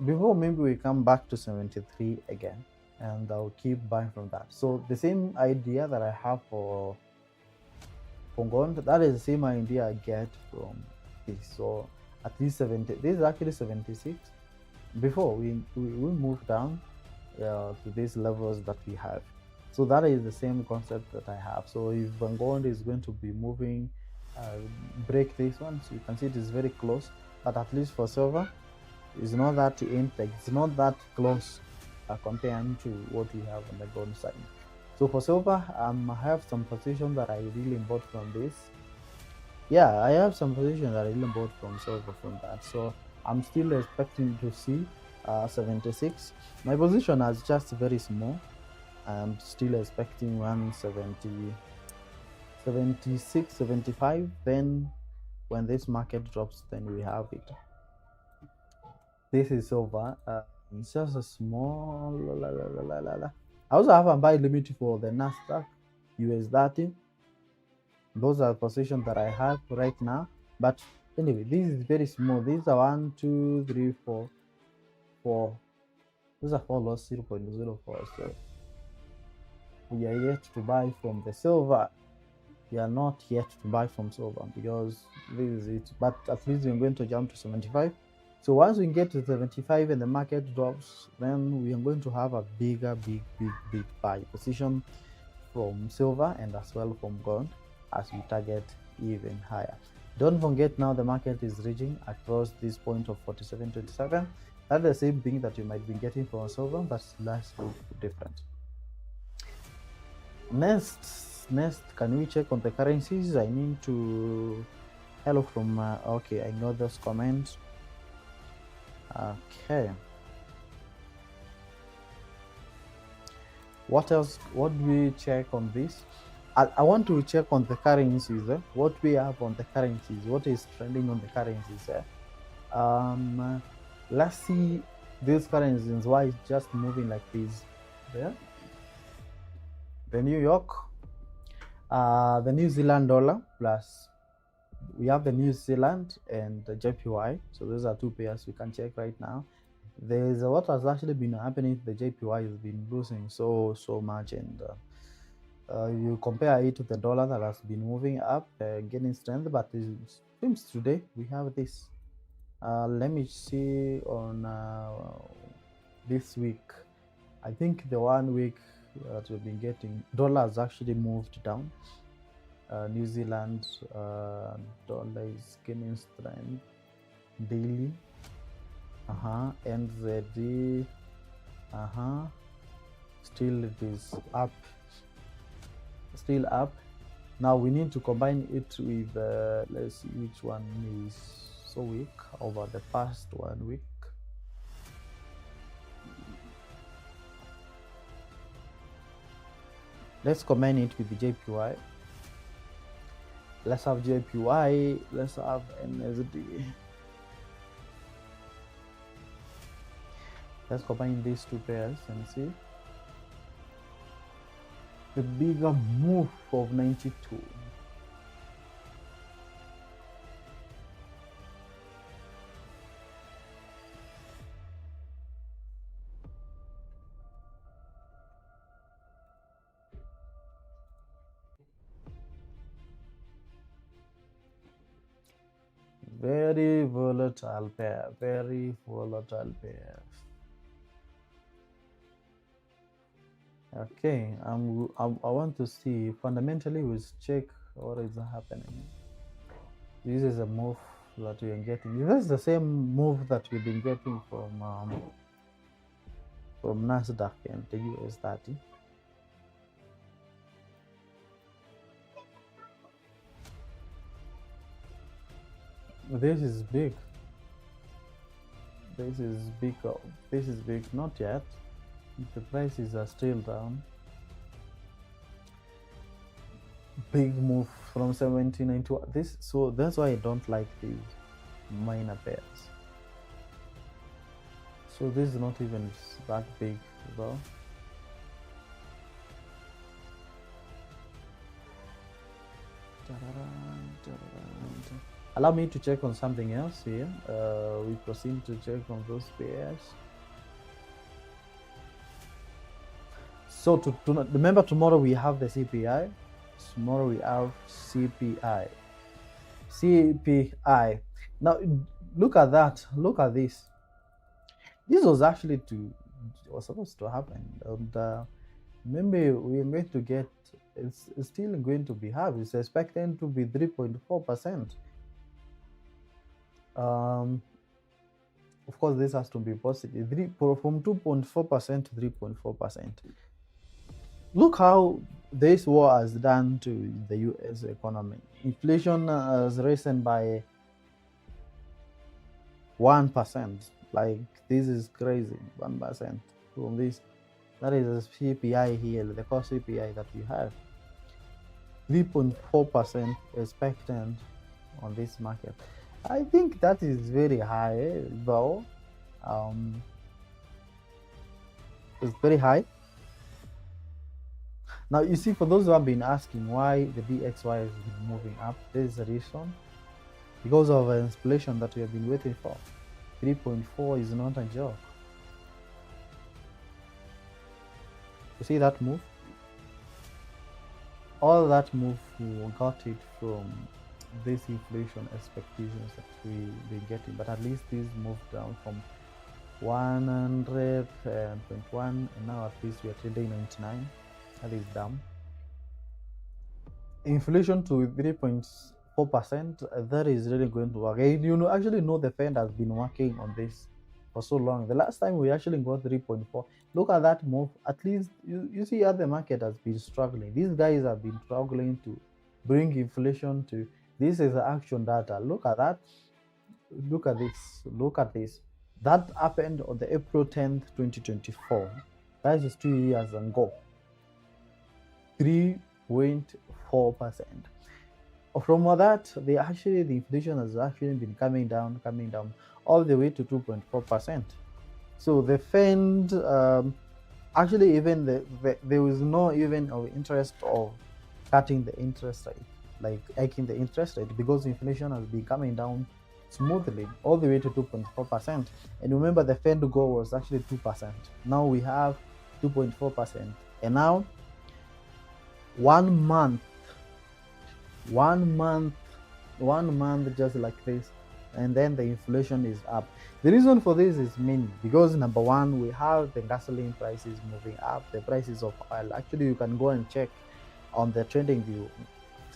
Before maybe we come back to 73 again, and I'll keep buying from that. So the same idea that I have for gold, that is the same idea I get from this. So at least 70. This is actually 76. Before we move down to these levels that we have. So that is the same concept that I have. So if gold is going to be moving, break this one, so you can see it is very close. But at least for silver, it's not that it's not that close compared to what we have on the gold side. So for silver, I have some position that I really bought from this. Yeah, I have some position that I really bought from silver from that. So I'm still expecting to see 76. My position is just very small. I'm still expecting 170, 76, 75. Then when this market drops, then we have it. This is over. It's just a small. I also have a buy limit for the Nasdaq US30. Those are positions that I have right now. But anyway, this is very small. These are 1, 2, 3, 4, 4. Those are 4 loss 0.04. So we are yet to buy from the silver. We are not yet to buy from silver because this is it. But at least we're going to jump to 75. So once we get to 75 and the market drops, then we are going to have a big buy position from silver and as well from gold as we target even higher. Don't forget, now the market is reaching across this point of 47.27. That's the same thing that you might be getting from silver, but that's different. Next, can we check on the currencies? I need to hello from okay, I know those comments. Okay, what else? What do we check on this? I want to check on the currencies. What we have on the currencies, what is trending on the currencies. Let's see these currencies, why it's just moving like this. There, the New York, the New Zealand dollar, plus we have the New Zealand and the JPY. So those are two pairs we can check right now. There's what has actually been happening. The JPY has been losing so much, and you compare it to the dollar that has been moving up, gaining strength. But it seems today we have this. Let me see on this week. I think the 1 week that we've been getting, dollar has actually moved down. New Zealand dollar is gaining strength daily. NZD, still it is up, still up. Now we need to combine it with let's see which one is so weak over the past 1 week. Let's combine it with the JPY. Let's have JPY, let's have NSD. Let's combine these two pairs and see the bigger move of 92. Very volatile pair, very volatile pair. Okay, I want to see fundamentally. We'll check what is happening. This is a move that we are getting. This is the same move that we've been getting from Nasdaq and the US30. This is big. This is big. This is big. Not yet. The prices are still down. Big move from 79 to this. So that's why I don't like these minor pairs. So this is not even that big, though. Allow me to check on something else here. We proceed to check on those pairs. So to remember, tomorrow we have the CPI. Tomorrow we have CPI. CPI. Now look at that. Look at this. This was actually was supposed to happen. And maybe we are going to get. It's still going to be high. It's expected to be 3.4%. Of course, this has to be positive. From 2.4% to 3.4%. Look how this war has done to the US economy. Inflation has risen by 1%. Like this is crazy. 1% from this. That is a CPI here, the core CPI that we have. 3.4% expected on this market. I think that is very high, though. Um, it's very high. Now, you see, for those who have been asking why the DXY has been moving up, there is a reason. Because of inflation that we have been waiting for. 3.4 is not a joke. You see that move? All that move, we got it from this inflation expectations that we've been getting, but at least this moved down from 121, and now at least we are trading 99. That is down. Inflation to 3.4%, that is really going to work. And you know, actually know the Fed has been working on this for so long. The last time we actually got 3.4, look at that move. At least you see how the market has been struggling. These guys have been struggling to bring inflation to, this is the action data. Look at that. Look at this. Look at this. That happened on the April 10th, 2024. That is 2 years ago. 3.4%. From that, the inflation has actually been coming down all the way to 2.4%. So the Fed, actually, even there was no even of interest of cutting the interest rate, like hiking the interest rate, because inflation has been coming down smoothly all the way to 2.4%. And remember, the Fed goal was actually 2%. Now we have 2.4%, and now 1 month just like this, and then the inflation is up. The reason for this is many, because number one, we have the gasoline prices moving up, the prices of oil. Actually, you can go and check on the trading view,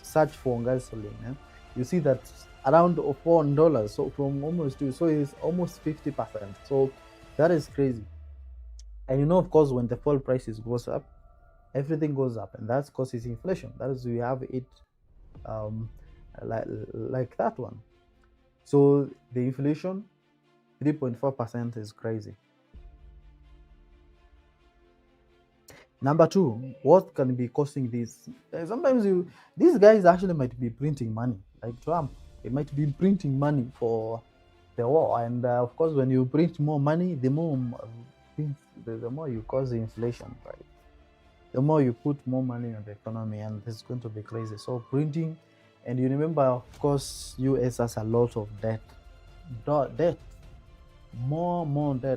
search for gasoline, you see that around $4, so from almost 2, so it's almost 50%. So that is crazy. And you know, of course, when the fuel prices goes up, everything goes up, and that causes inflation. That is, we have it like that one. So the inflation 3.4% is crazy. Number two, what can be causing this? Sometimes these guys actually might be printing money, like Trump. They might be printing money for the war, and of course, when you print more money, the more you cause inflation, right? The more you put more money in the economy, and it's going to be crazy. So printing, and you remember, of course, US has a lot of debt, more debt,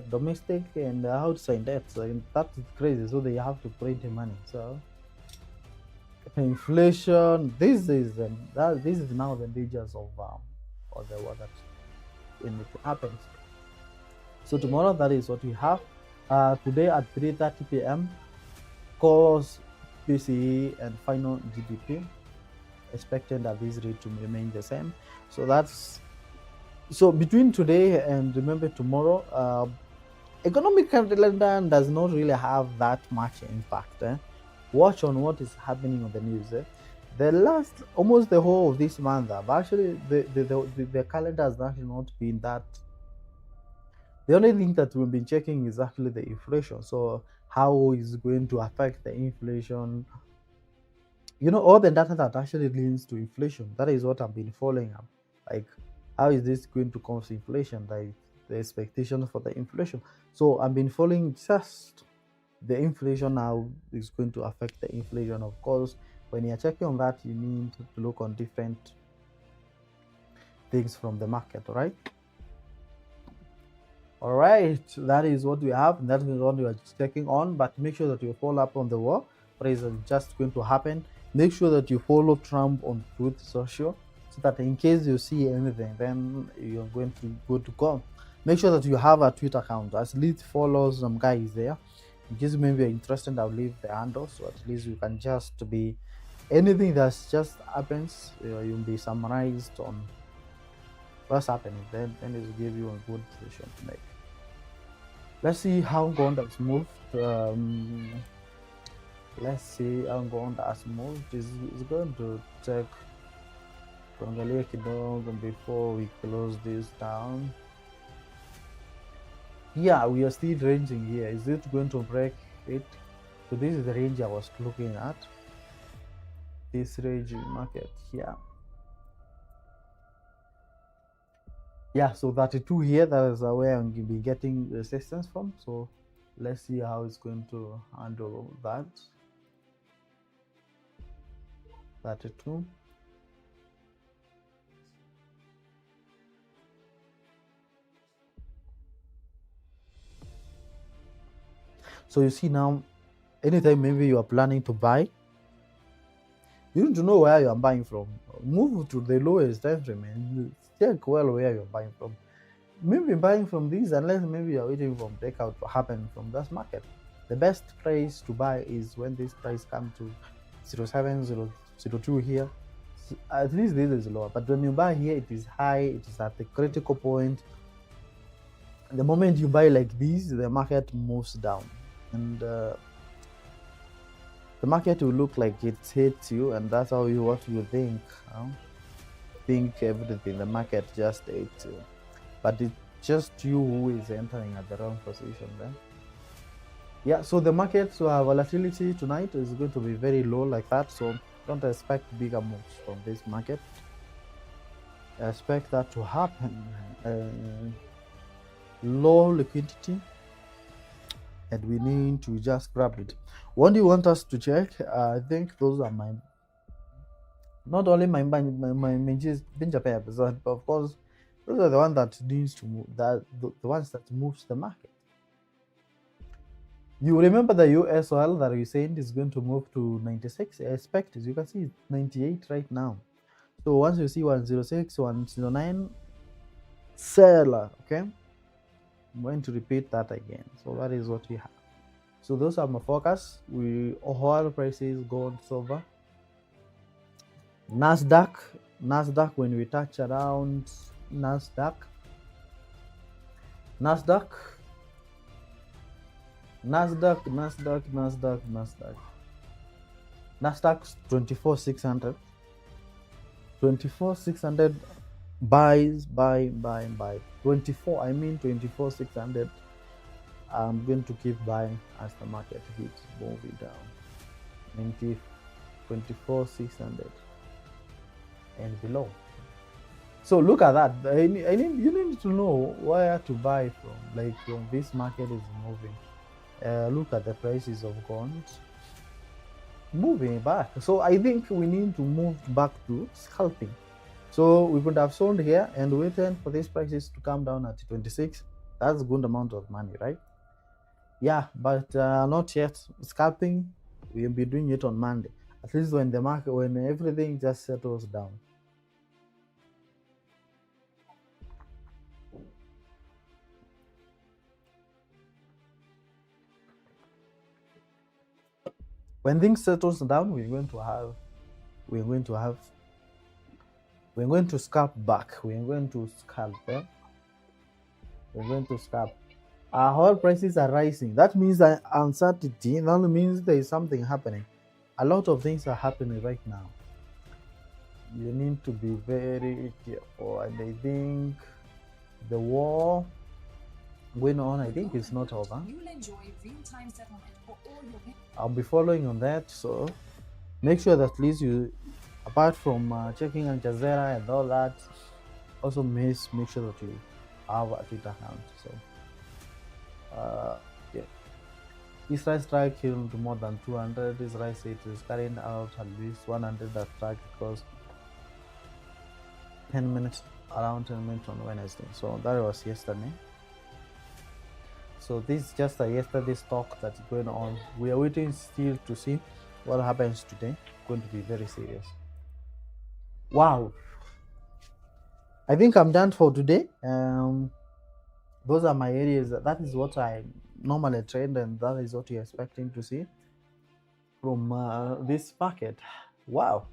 domestic and outside debt. So that is crazy. So they have to print the money. So inflation. This is now the dangers of the war that when it happens. So tomorrow, that is what we have. Today at 3:30 p.m. Cause PCE and final GDP expected at this rate to remain the same. So between today and remember tomorrow, economic calendar does not really have that much impact. Watch on what is happening on the news. The last, almost the whole of this month, actually the calendar has actually not been that. The only thing that we've been checking is actually the inflation. So how is it going to affect the inflation? You know, all the data that actually leads to inflation. That is what I've been following up. Like, how is this going to cause inflation? Like the expectation for the inflation. So I've been following just the inflation, how is going to affect the inflation. Of course, when you're checking on that, you need to look on different things from the market, right? All right, that is what we have, and that is what we are checking on. But make sure that you follow up on the war. What is just going to happen? Make sure that you follow Trump on Truth Social, so that in case you see anything, then you're going to go. Make sure that you have a Twitter account. At least follow some guys there. In case maybe you're interested, I'll leave the handle, so at least you can just be anything that just happens. You'll be summarized on what's happening. Then it will give you a good decision to make. Let's see how gold has moved. Let's see how gold has moved. It's going to take tuangalie kidogo before we close this down. Yeah, we are still ranging here. Is it going to break it? So this is the range I was looking at. This range market here. Yeah, so 32 here, that is where I'm be getting resistance from. So let's see how it's going to handle that. 32. So you see now, anytime maybe you are planning to buy, you need to know where you are buying from. Move to the lowest time frame and check well where you're buying from. Maybe buying from these, unless maybe you're waiting for breakout to happen from this market. The best price to buy is when this price comes to 07, 02 here. At least this is lower, but when you buy here, it is high, it is at the critical point. The moment you buy like this, the market moves down, and the market will look like it hits you, and that's how you what you think. Think everything. The market just hates you, but it's just you who is entering at the wrong position then. Yeah, so the market volatility tonight is going to be very low like that, so don't expect bigger moves from this market. Expect that to happen. Low liquidity, and we need to just grab it. What do you want us to check? I think those are my, not only my binge pairs, but of course those are the ones that needs to move, that the ones that moves the market. You remember the US oil that we said is going to move to 96. I expect, as you can see, it's 98 right now. So once you see 106, 109, seller, okay? I'm going to repeat that again. So that is what we have. So those are my focus. We oil prices, gold, silver. Nasdaq, when we touch around Nasdaq, Nasdaq's 24,600. 24,600 buys, buy. 24,600. I'm going to keep buying as the market hits moving down. 24,600 and below. So look at that. You need to know where to buy from. Like when this market is moving, look at the prices of gold moving back. So I think we need to move back to scalping. So we could have sold here and waited for these prices to come down at 26. That's a good amount of money, right? Yeah, but not yet. Scalping, we'll be doing it on Monday. At least when the market, when everything just settles down. When things settles down, we're going to scalp back. We're going to scalp. We're going to scalp. Our oil prices are rising. That means that uncertainty. That means there is something happening. A lot of things are happening right now. You need to be very careful. And I think the war going on, I think it's not over. I'll be following on that. So make sure that at least you, apart from checking Al Jazeera and all that, also make sure that you have a Twitter account. So yeah, Israel strike killed more than 200. Israel said it is carrying out at least 100 attack across 10 minutes, around 10 minutes on Wednesday. So that was yesterday. So this is just a yesterday's talk that's going on. We are waiting still to see what happens today. It's going to be very serious. Wow. I think I'm done for today. Those are my areas. That is what I normally trade, and that is what you're expecting to see from this market. Wow.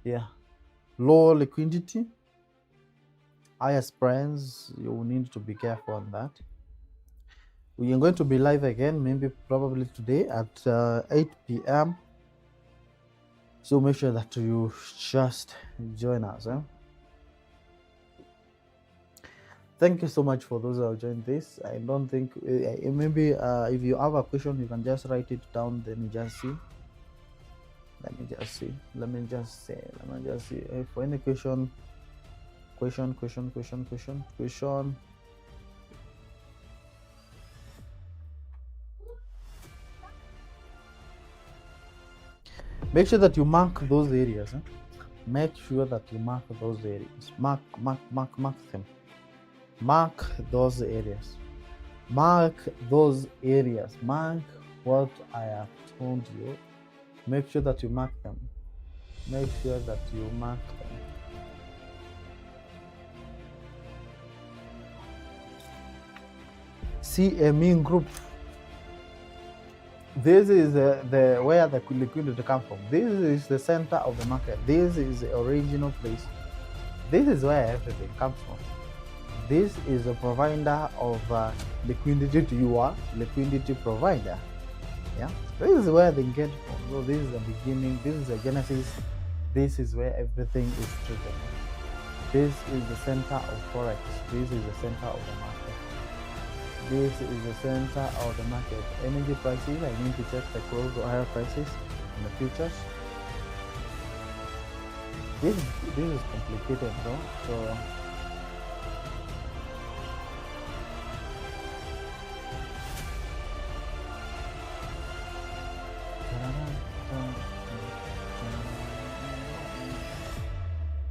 Yeah. Low liquidity, higher spreads. You need to be careful on that. We are going to be live again, maybe probably today at 8 p.m. So make sure that you just join us. thank you so much for those who have joined this. I don't think maybe if you have a question, you can just write it down. Let me just see. Let me just see. For any question. Make sure that you mark those areas. Make sure that you mark those areas. Mark them. Mark those areas. Mark those areas. Mark what I have told you. Make sure that you mark them. Make sure that you mark them. See a mean group. This is the where the liquidity come from. This is the center of the market. This is the original place. This is where everything comes from. This is the provider of liquidity to your liquidity provider. Yeah, this is where they get from. So this is the beginning. This is the genesis. This is where everything is driven. This is the center of Forex. This is the center of the market. This is the center of the market. Energy prices, I need to check the close or higher prices in the futures. This is complicated though. So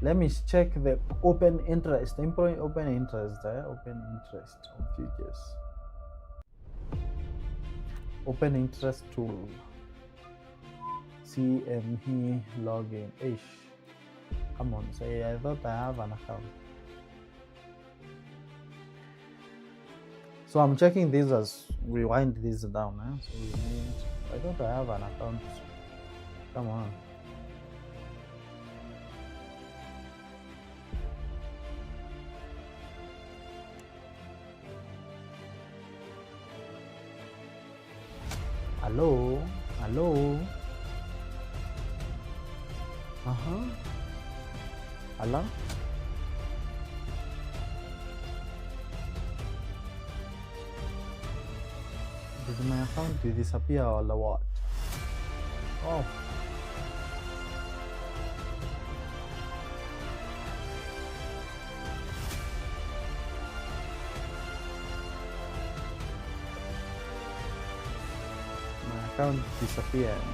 let me check the open interest, open interest there, open interest on futures. Open interest tool. CME login. Ish. Come on, say I thought I have an account. So I'm checking this as we wind this down. So we need, I thought I have an account. Come on. Hello. Hello. Hello. Did my account disappear or what? Oh. My account disappeared.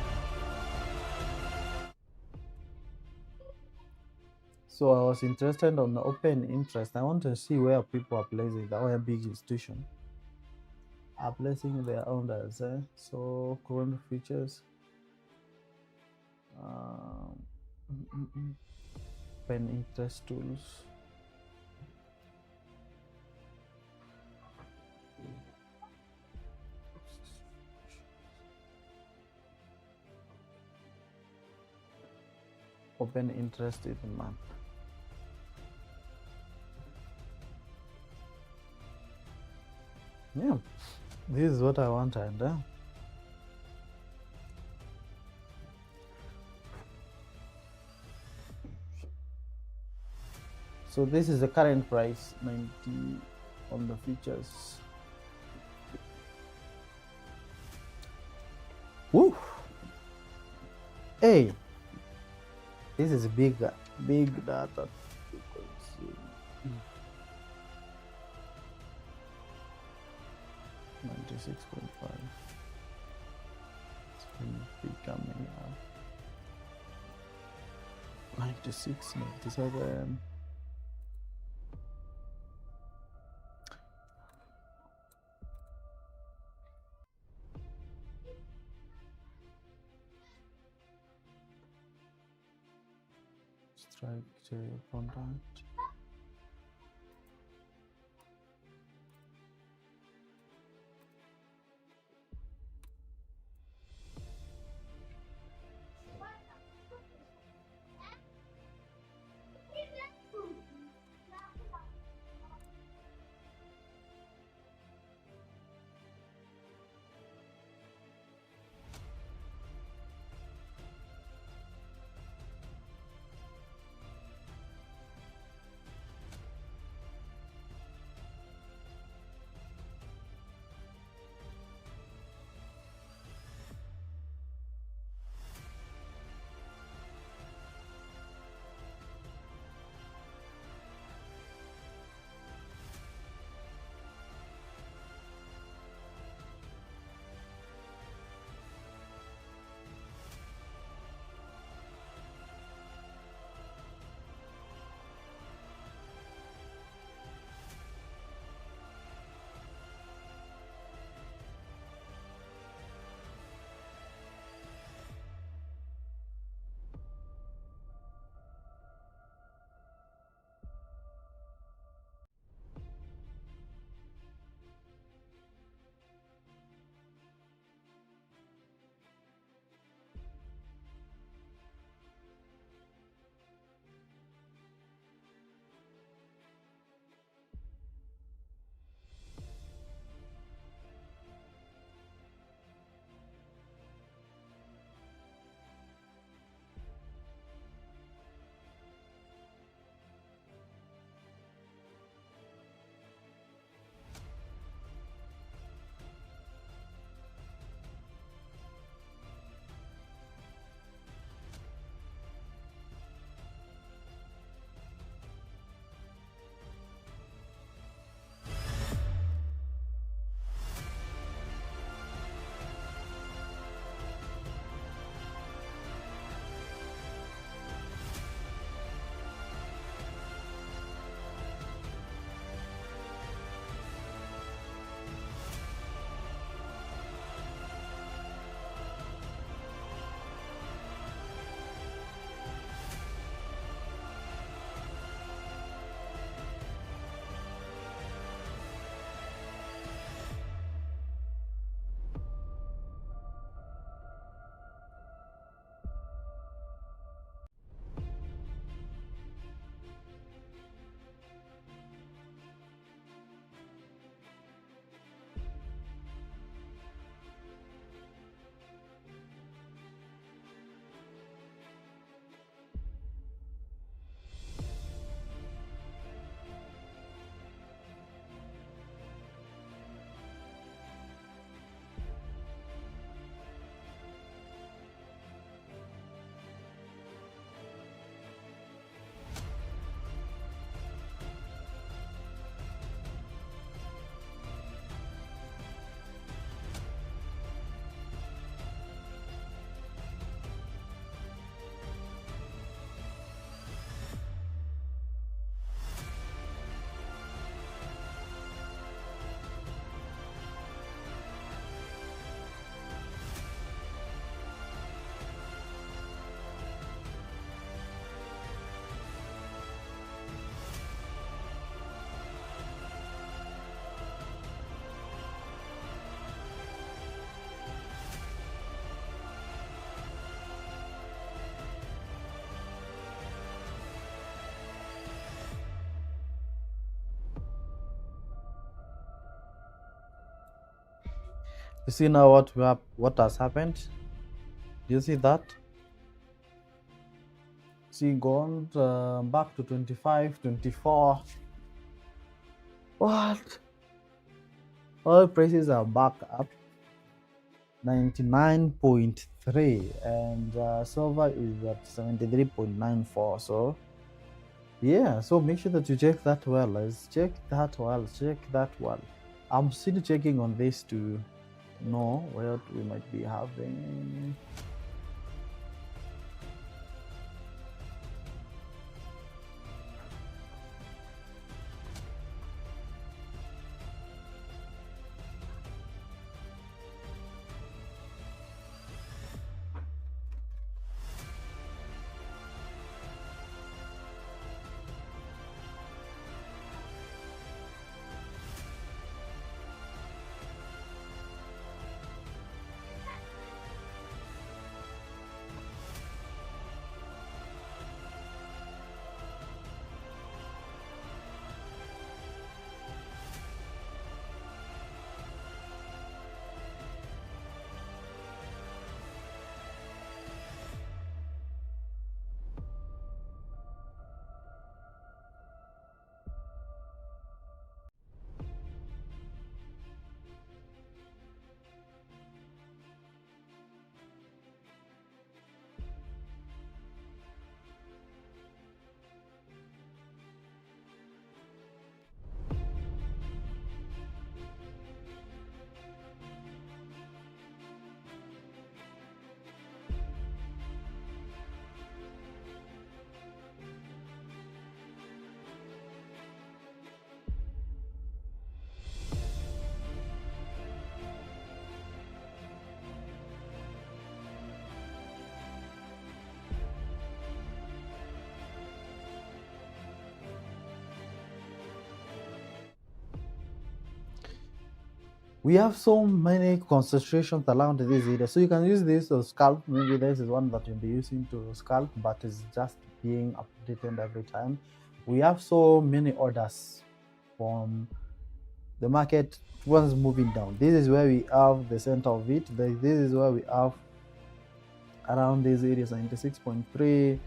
So I was interested on the open interest. I want to see where people are placing, where big institutions are placing their orders. So current futures, open interest tools. Open interest is a month. Yeah, this is what I wanted. So this is the current price, 90 on the futures. Woo! Hey, this is big data. 96.5. It's going to be coming up. 96, 97. Strike contact. You see now what has happened? Do you see that? See, gone back to 25, 24. What? Oil prices are back up 99.3, and silver is at 73.94. So yeah, so make sure that you check that well. Let's check that well. Check that well. I'm still checking on this to know what we might be having. We have so many concentrations around this area, so you can use this to scalp. Maybe this is one that you'll be using to scalp, but it's just being updated every time. We have so many orders from the market once moving down. This is where we have the center of it. This is where we have around these areas 96.3,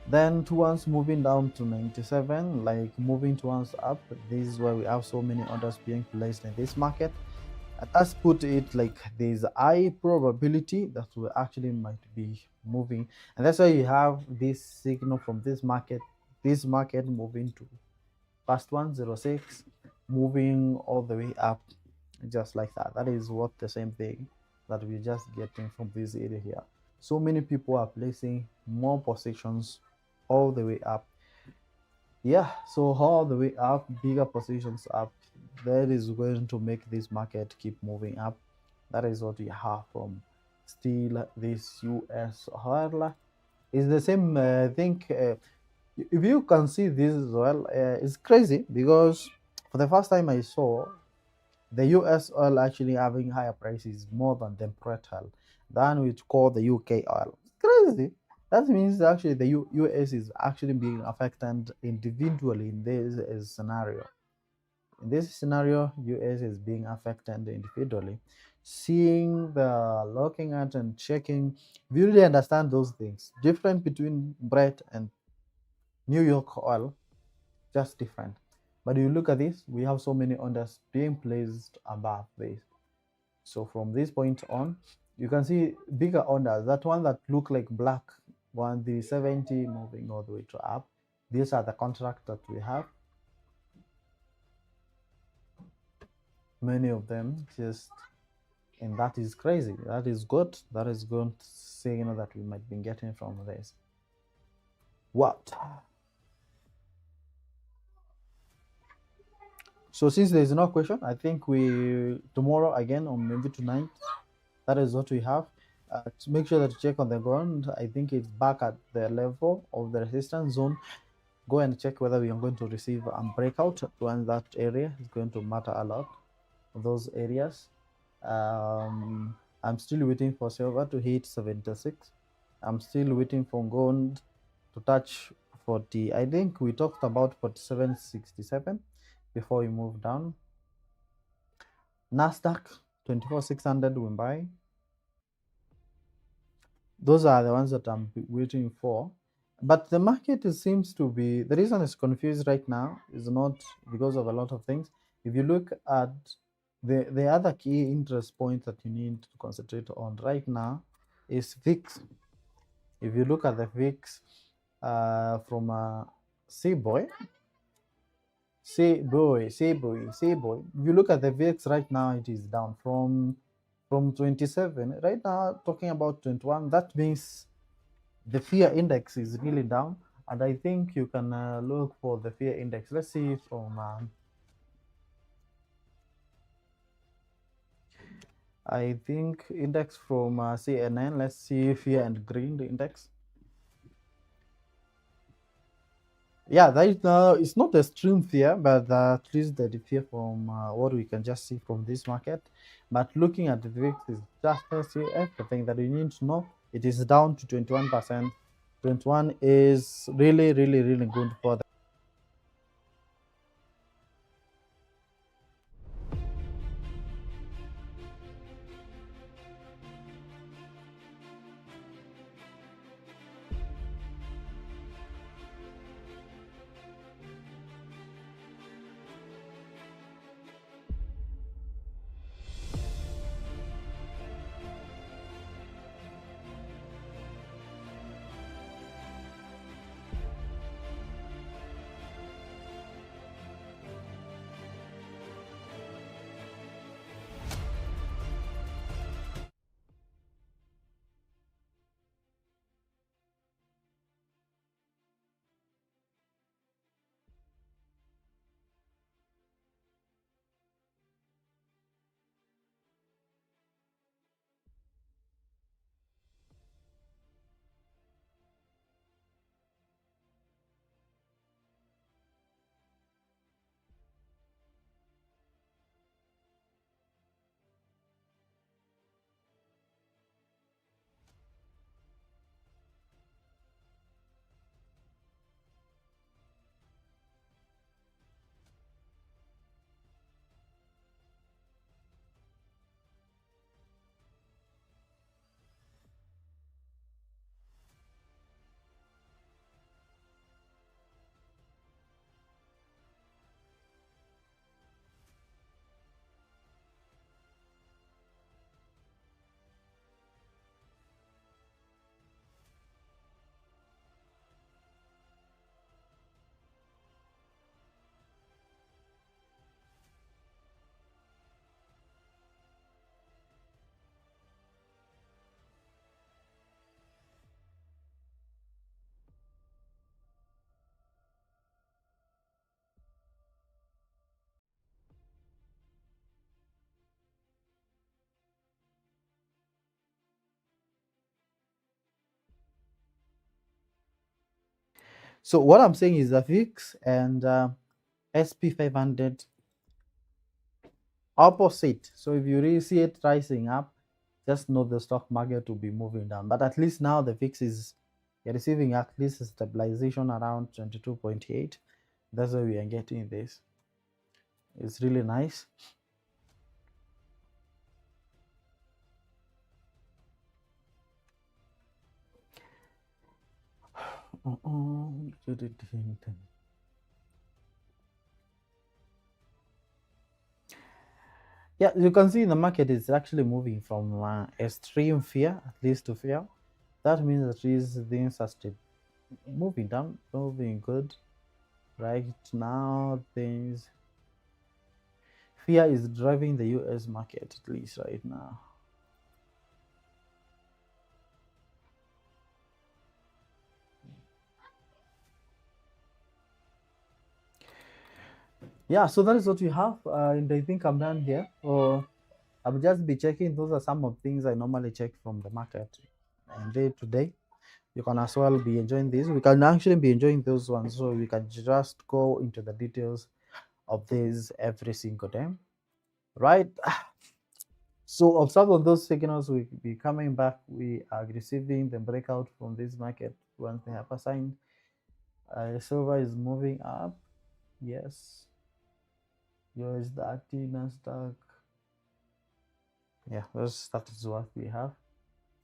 then towards moving down to 97, like moving towards up. This is where we have so many orders being placed in this market. Let's put it like there's a high probability that we actually might be moving, and that's why you have this signal from this market moving to past 106, moving all the way up, just like that. That is what the same thing that we're just getting from this area here. So many people are placing more positions all the way up. Yeah, so all the way up, bigger positions up, that is going to make this market keep moving up. That is what we have from still this US oil. Is the same. I think if you can see this as well, it's crazy because for the first time I saw the US oil actually having higher prices more than the Brent oil, than we call the UK oil. It's crazy. That means actually the US is actually being affected individually in this scenario. In this scenario, US is being affected individually. Seeing the looking at and checking, if you really understand those things, different between Brent and New York oil, just different. But you look at this, we have so many orders being placed above this. So from this point on, you can see bigger orders. That one that look like black, one the 70 moving all the way to up. These are the contracts that we have. Many of them just, and that is crazy. That is good. That is good signal that we might be getting from this. What? So since there is no question, I think we tomorrow again or maybe tonight. That is what we have. To make sure that you check on the ground. I think it's back at the level of the resistance zone. Go and check whether we are going to receive a breakout when that area is going to matter a lot. Those areas. I'm still waiting for silver to hit 76. I'm still waiting for gold to touch 40. I think we talked about 47.67 before we move down. Nasdaq 24,600 we buy. Those are the ones that I'm waiting for. But the market seems to be, the reason it's confused right now is not because of a lot of things. If you look at the other key interest point that you need to concentrate on right now is VIX. If you look at the VIX from C-boy, C-boy. If you look at the VIX right now, it is down from 27. Right now, talking about 21, that means the fear index is really down, and I think you can look for the fear index. Let's see from I think index from CNN. Let's see fear and green, the index. Yeah, right now it's not extreme fear, but at least the fear from what we can just see from this market. But looking at the VIX is just everything that you need to know. It is down to 21%. 21 is really, really, really good for the. So what I'm saying is the VIX and SP 500 opposite. So if you really see it rising up, just know the stock market will be moving down. But at least now the VIX is receiving at least a stabilization around 22.8. That's why we are getting this. It's really nice. Yeah, you can see the market is actually moving from extreme fear, at least to fear. That means that things are still moving down, moving good. Right now, things fear is driving the US market, at least right now. Yeah, so that is what we have. And I think I'm done here. Or I'll just be checking. Those are some of things I normally check from the market and day to day. You can as well be enjoying this. We can actually be enjoying those ones. So we can just go into the details of this every single day. Right? So observe on those signals we be coming back. We are receiving the breakout from this market once they have assigned. Silver is moving up. Yes. USD, Nasdaq. Yeah, that is what we have.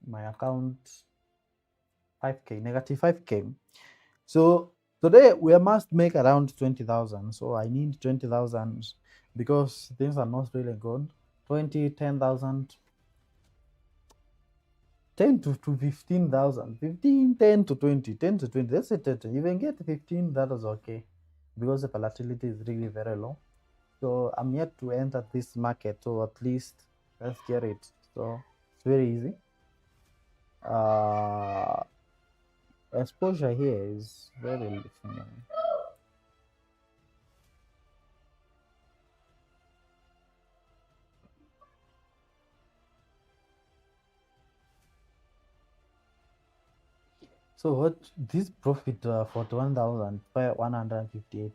My account 5k, negative 5k. So today we must make around 20,000. So I need 20,000 because things are not really good. 20, 10,000, 10 to 15,000, 15, 10 to 20, 10 to 20. That's it. You can get 15, that is okay because the volatility is really very low. So I'm yet to enter this market, so at least let's get it. So it's very easy. Exposure here is very little. So what this profit 41,158.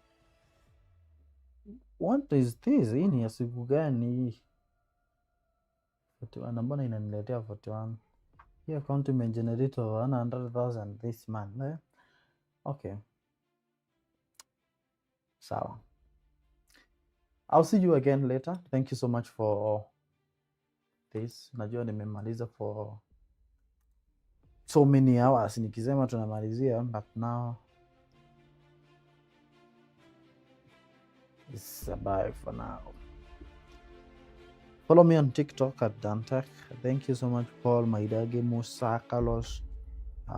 What is this? Hii ni ya siku gani? 41, mbona inaniletea 41? Hii account imegenerate 100,000 this month. Okay. Sawa. I'll see you again later. Thank you so much for this. Najua nimemaliza for so many hours nikisema tunamalizia, but now it's a bye for now. Follow me on TikTok at Dantech. Thank you so much, Paul Maidage, Musa, Carlos,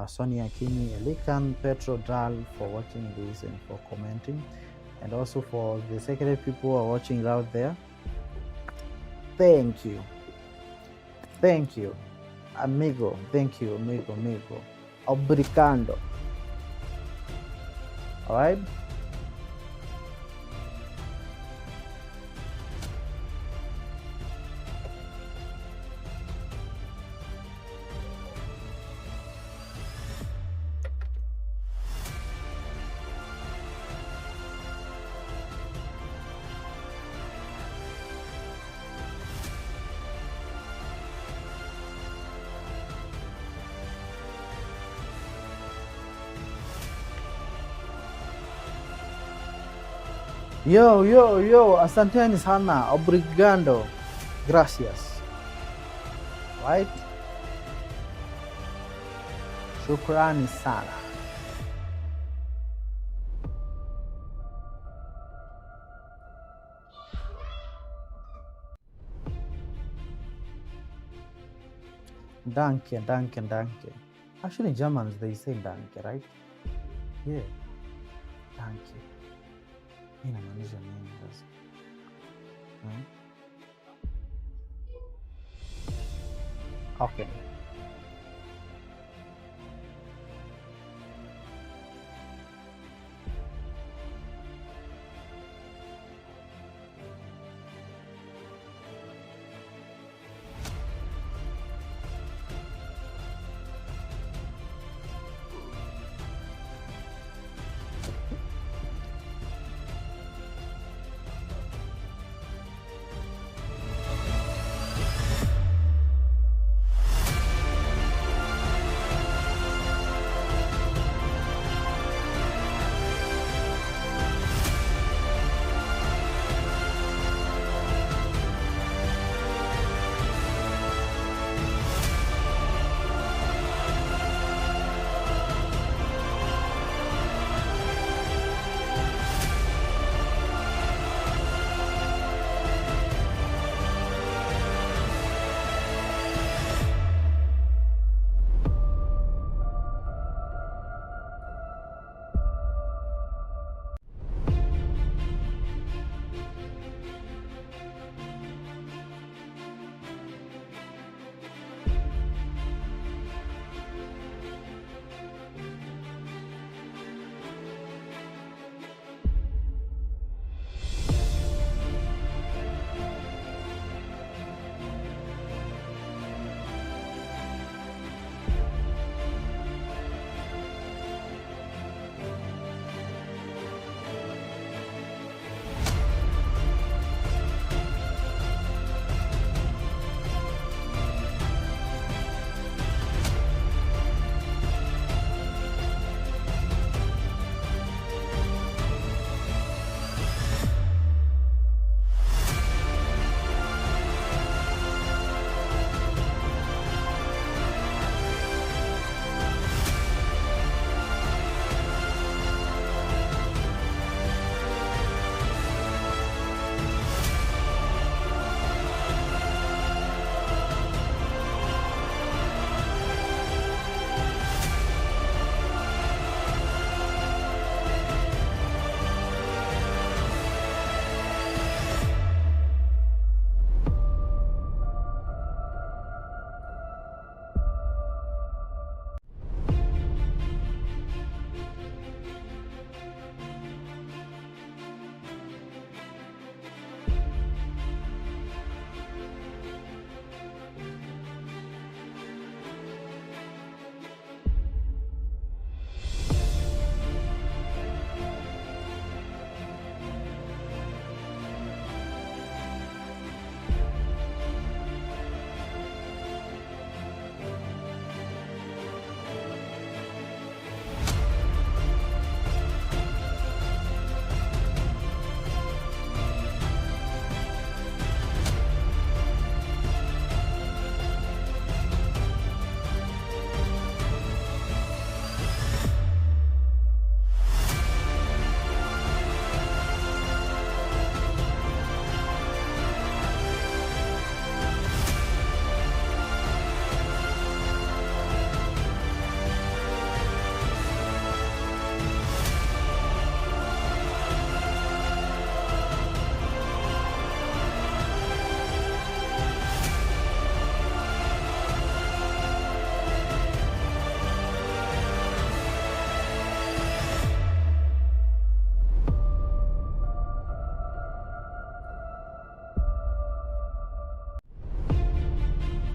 Sonia Kini, Elikan, Petro Dal for watching this and for commenting, and also for the secret people who are watching out there. Thank you. Thank you. Amigo. Thank you, amigo. Obrigado. All right. Yo, asanteni sana, obrigado, gracias. Right? Shukrani sana. Danke. Actually, in Germans they say danke, right? Yeah, danke. Inamaanisha nini sasa? Okay.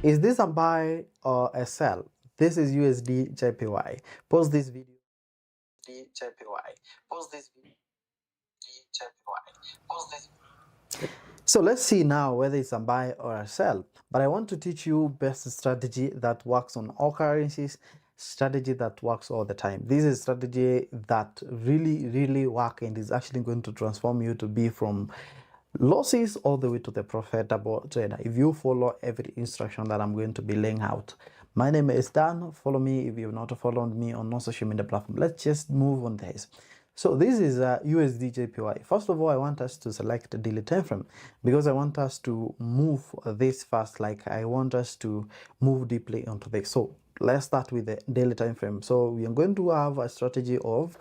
Is this a buy or a sell? This is USD JPY. Pause this video. JPY. Pause this video. JPY. Pause this. So let's see now whether it's a buy or a sell. But I want to teach you best strategy that works on all currencies, strategy that works all the time. This is strategy that really work and is actually going to transform you to be from losses all the way to the profitable trader if you follow every instruction that I'm going to be laying out. My name is Dan. Follow me if you've not followed me on no social media platform. Let's just move on this. So this is a USD JPY. First of all, I want us to select the daily time frame because I want us to move this fast. Like I want us to move deeply onto this. So let's start with the daily time frame. So we are going to have a strategy of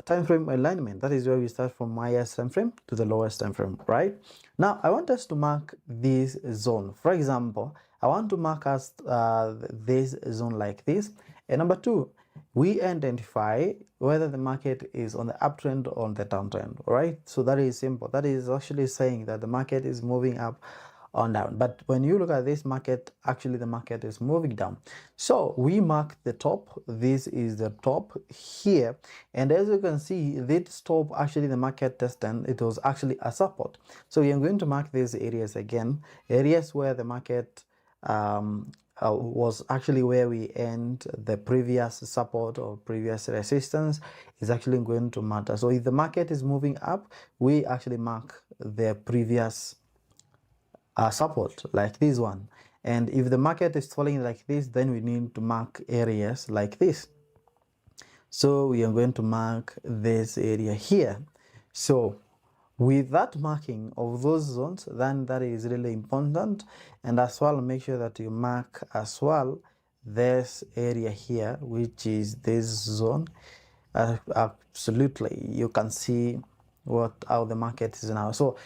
time frame alignment. That is where we start from my highest time frame to the lowest time frame, right? Now I want us to mark this zone. For example, I want to mark us this zone like this. And number two, we identify whether the market is on the uptrend or on the downtrend, right? So that is simple. That is actually saying that the market is moving up or down. But when you look at this market, actually the market is moving down. So we mark the top. This is the top here. And as you can see, this top, actually the market tested, it was actually a support. So we are going to mark these areas again, areas where the market was actually where we end the previous support or previous resistance is actually going to matter. So if the market is moving up, we actually mark the previous support like this one. And if the market is falling like this, then we need to mark areas like this. So we are going to mark this area here. So with that marking of those zones, then that is really important. And as well, make sure that you mark as well this area here, which is this zone. Absolutely, you can see how the market is now. So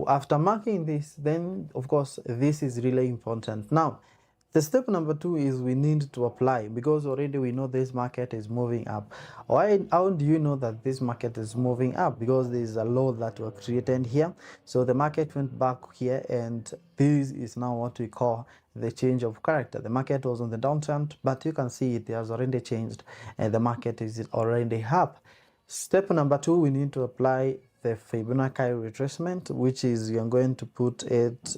after marking this, then of course this is really important. Now the step number two is we need to apply, because already we know this market is moving up. How do you know that this market is moving up? Because there is a low that was created here. So the market went back here, and this is now what we call the change of character. The market was on the downtrend, but you can see it has already changed and the market is already up. Step number two, we need to apply the Fibonacci retracement, which is you're going to put it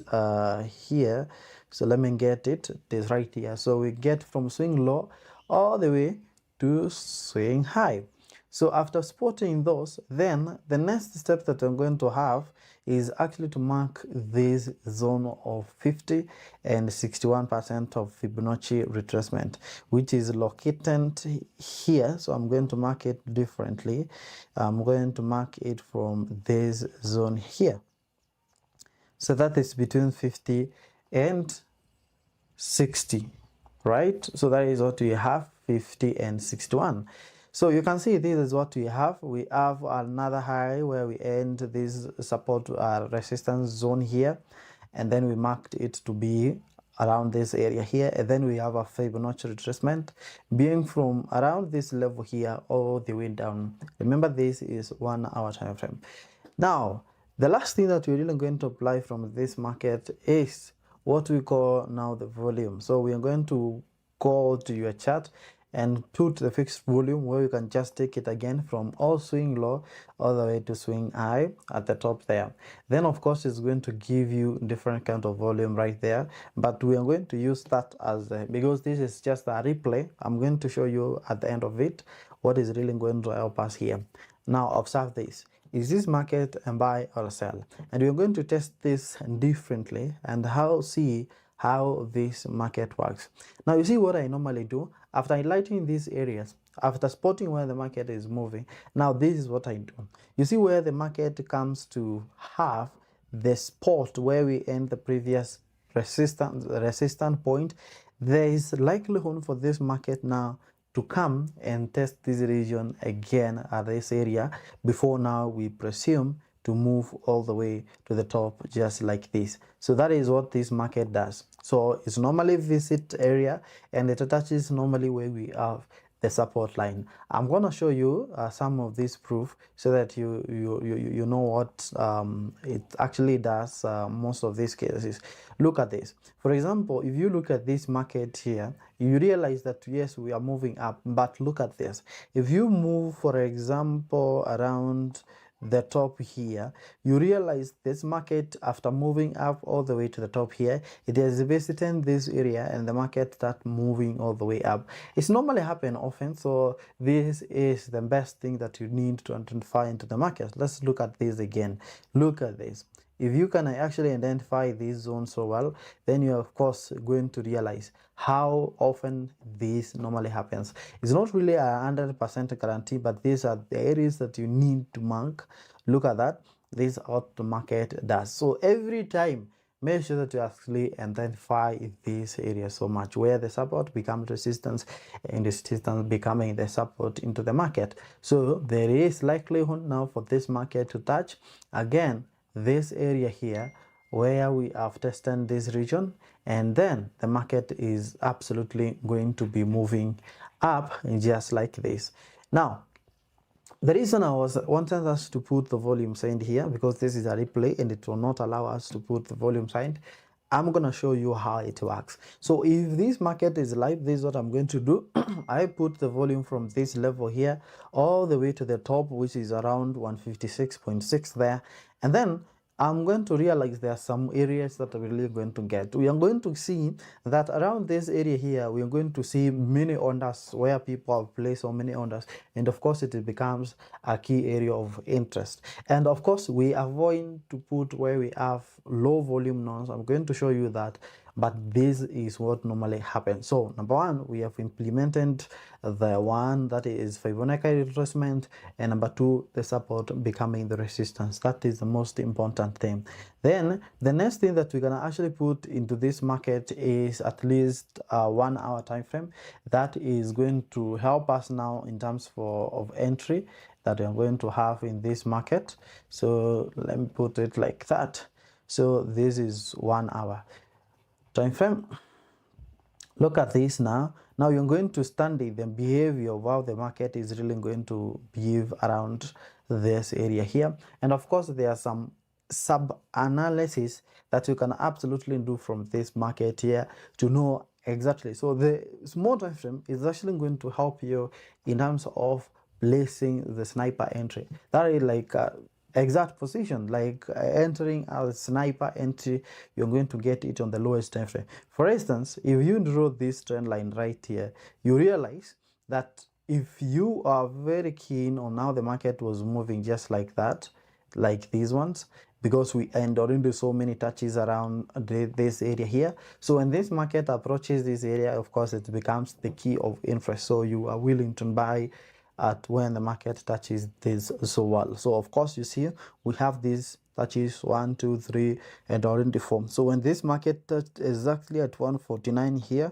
here. So let me get it. It is right here. So we get from swing low all the way to swing high. So after spotting those, then the next step that I'm going to have is actually to mark this zone of 50 and 61% of Fibonacci retracement, which is located here. So I'm going to mark it differently. I'm going to mark it from this zone here. So that is between 50 and 60, right? So that is what we have, 50 and 61. So you can see this is what we have. We have another high where we end this support resistance zone here, and then we marked it to be around this area here, and then we have a Fibonacci retracement being from around this level here all the way down. Remember, this is 1 hour time frame. Now the last thing that we're really going to apply from this market is what we call now the volume. So we are going to go to your chart and put the fixed volume, where you can just take it again from all swing low all the way to swing high at the top there. Then of course it's going to give you different kind of volume right there, but we are going to use that as because this is just a replay. I'm going to show you at the end of it what is really going to help us here. Now observe this. Is this market a buy or a sell? And we're going to test this differently and see how this market works. Now you see what I normally do after highlighting these areas, after spotting where the market is moving. Now this is what I do. You see where the market comes to have the spot where we end the previous resistance point, there is likelihood for this market now to come and test this region again at this area before now we presume to move all the way to the top, just like this. So that is what this market does. So it's normally visit area and it attaches normally where we have the support line. I'm going to show you some of this proof so that you know what it actually does most of these cases. Look at this. For example, if you look at this market here, you realize that yes, we are moving up, but look at this. If you move, for example, around the top here, you realize this market, after moving up all the way to the top here, it has visited this area and the market start moving all the way up. It's normally happen often, so this is the best thing that you need to identify into the market. Let's look at this again. Look at this. If you can actually identify this zone so well, then you're of course going to realize how often this normally happens. It's not really a 100% guarantee, but these are the areas that you need to mark. Look at that. This is what the market does. So every time, make sure that you actually identify this area so much, where the support becomes resistance and resistance becoming the support into the market. So there is likelihood now for this market to touch again this area here where we have tested this region, and then the market is absolutely going to be moving up just like this. Now, the reason I was wanting us to put the volume sign here, because this is a replay and it will not allow us to put the volume sign. I'm going to show you how it works. So if this market is live, this is what I'm going to do. I put the volume from this level here all the way to the top, which is around 156.6 there. And then I'm going to realize there are some areas that are really going to get. We are going to see that around this area here, we are going to see many orders where people have placed so many orders. And of course, it becomes a key area of interest. And of course, we avoid to put where we have low volume nodes. I'm going to show you that. But this is what normally happens. So number one, we have implemented the one that is Fibonacci retracement, and number two, the support becoming the resistance. That is the most important thing. Then the next thing that we're gonna actually put into this market is at least a 1 hour time frame. That is going to help us now in terms of entry that we are going to have in this market. So let me put it like that. So this is 1 hour time frame. Look at this now. Now you're going to study the behavior of how the market is really going to behave around this area here. And of course, there are some sub-analysis that you can absolutely do from this market here to know exactly. So the small time frame is actually going to help you in terms of placing the sniper entry. That is like exact position, like entering a sniper entry, you're going to get it on the lowest time frame. For instance, if you draw this trend line right here, you realize that if you are very keen on how the market was moving just like that, like these ones, because we end already so many touches around this area here. So when this market approaches this area, of course, it becomes the key of interest. So you are willing to buy at when the market touches this so well. So of course, you see we have these touches 1, 2, 3 and already 4. So when this market touched exactly at 149 here,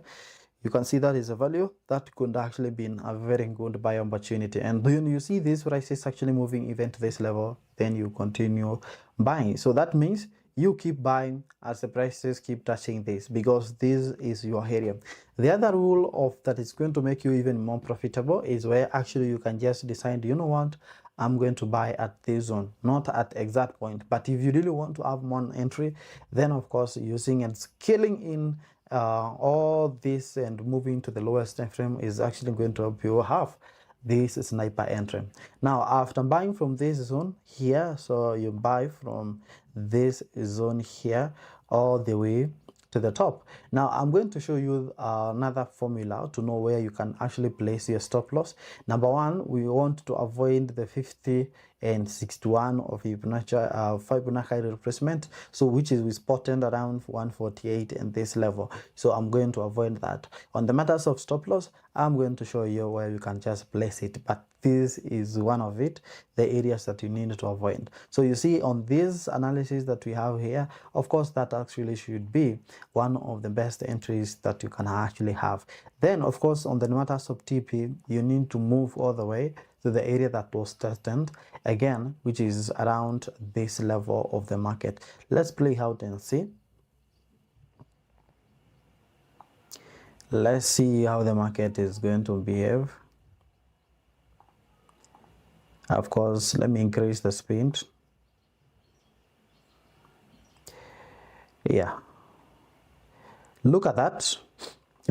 you can see that is a value that could actually be a very good buy opportunity. And then you see these prices actually moving even to this level, then you continue buying. So that means you keep buying as the prices keep touching this, because this is your area. The other rule of that is going to make you even more profitable is where actually you can just decide, you know what, I'm going to buy at this zone, not at exact point. But if you really want to have more entry, then of course using and scaling in all this and moving to the lowest time frame is actually going to help you have this sniper entry. Now after buying from this zone here, so you buy from this zone here all the way to the top. Now I'm going to show you another formula to know where you can actually place your stop loss. Number one, we want to avoid the 50 and 61 of Fibonacci retracement, so which is we spotted around 148 in this level. So I'm going to avoid that. On the matters of stop loss, I'm going to show you where you can just place it, but this is one of it, the areas that you need to avoid. So you see on this analysis that we have here, of course that actually should be one of the best entries that you can actually have. Then of course on the matters of TP, you need to move all the way to the area that was tested again, which is around this level of the market. Let's play out and see. Let's see how the market is going to behave. Of course, let me increase the speed. Yeah, look at that.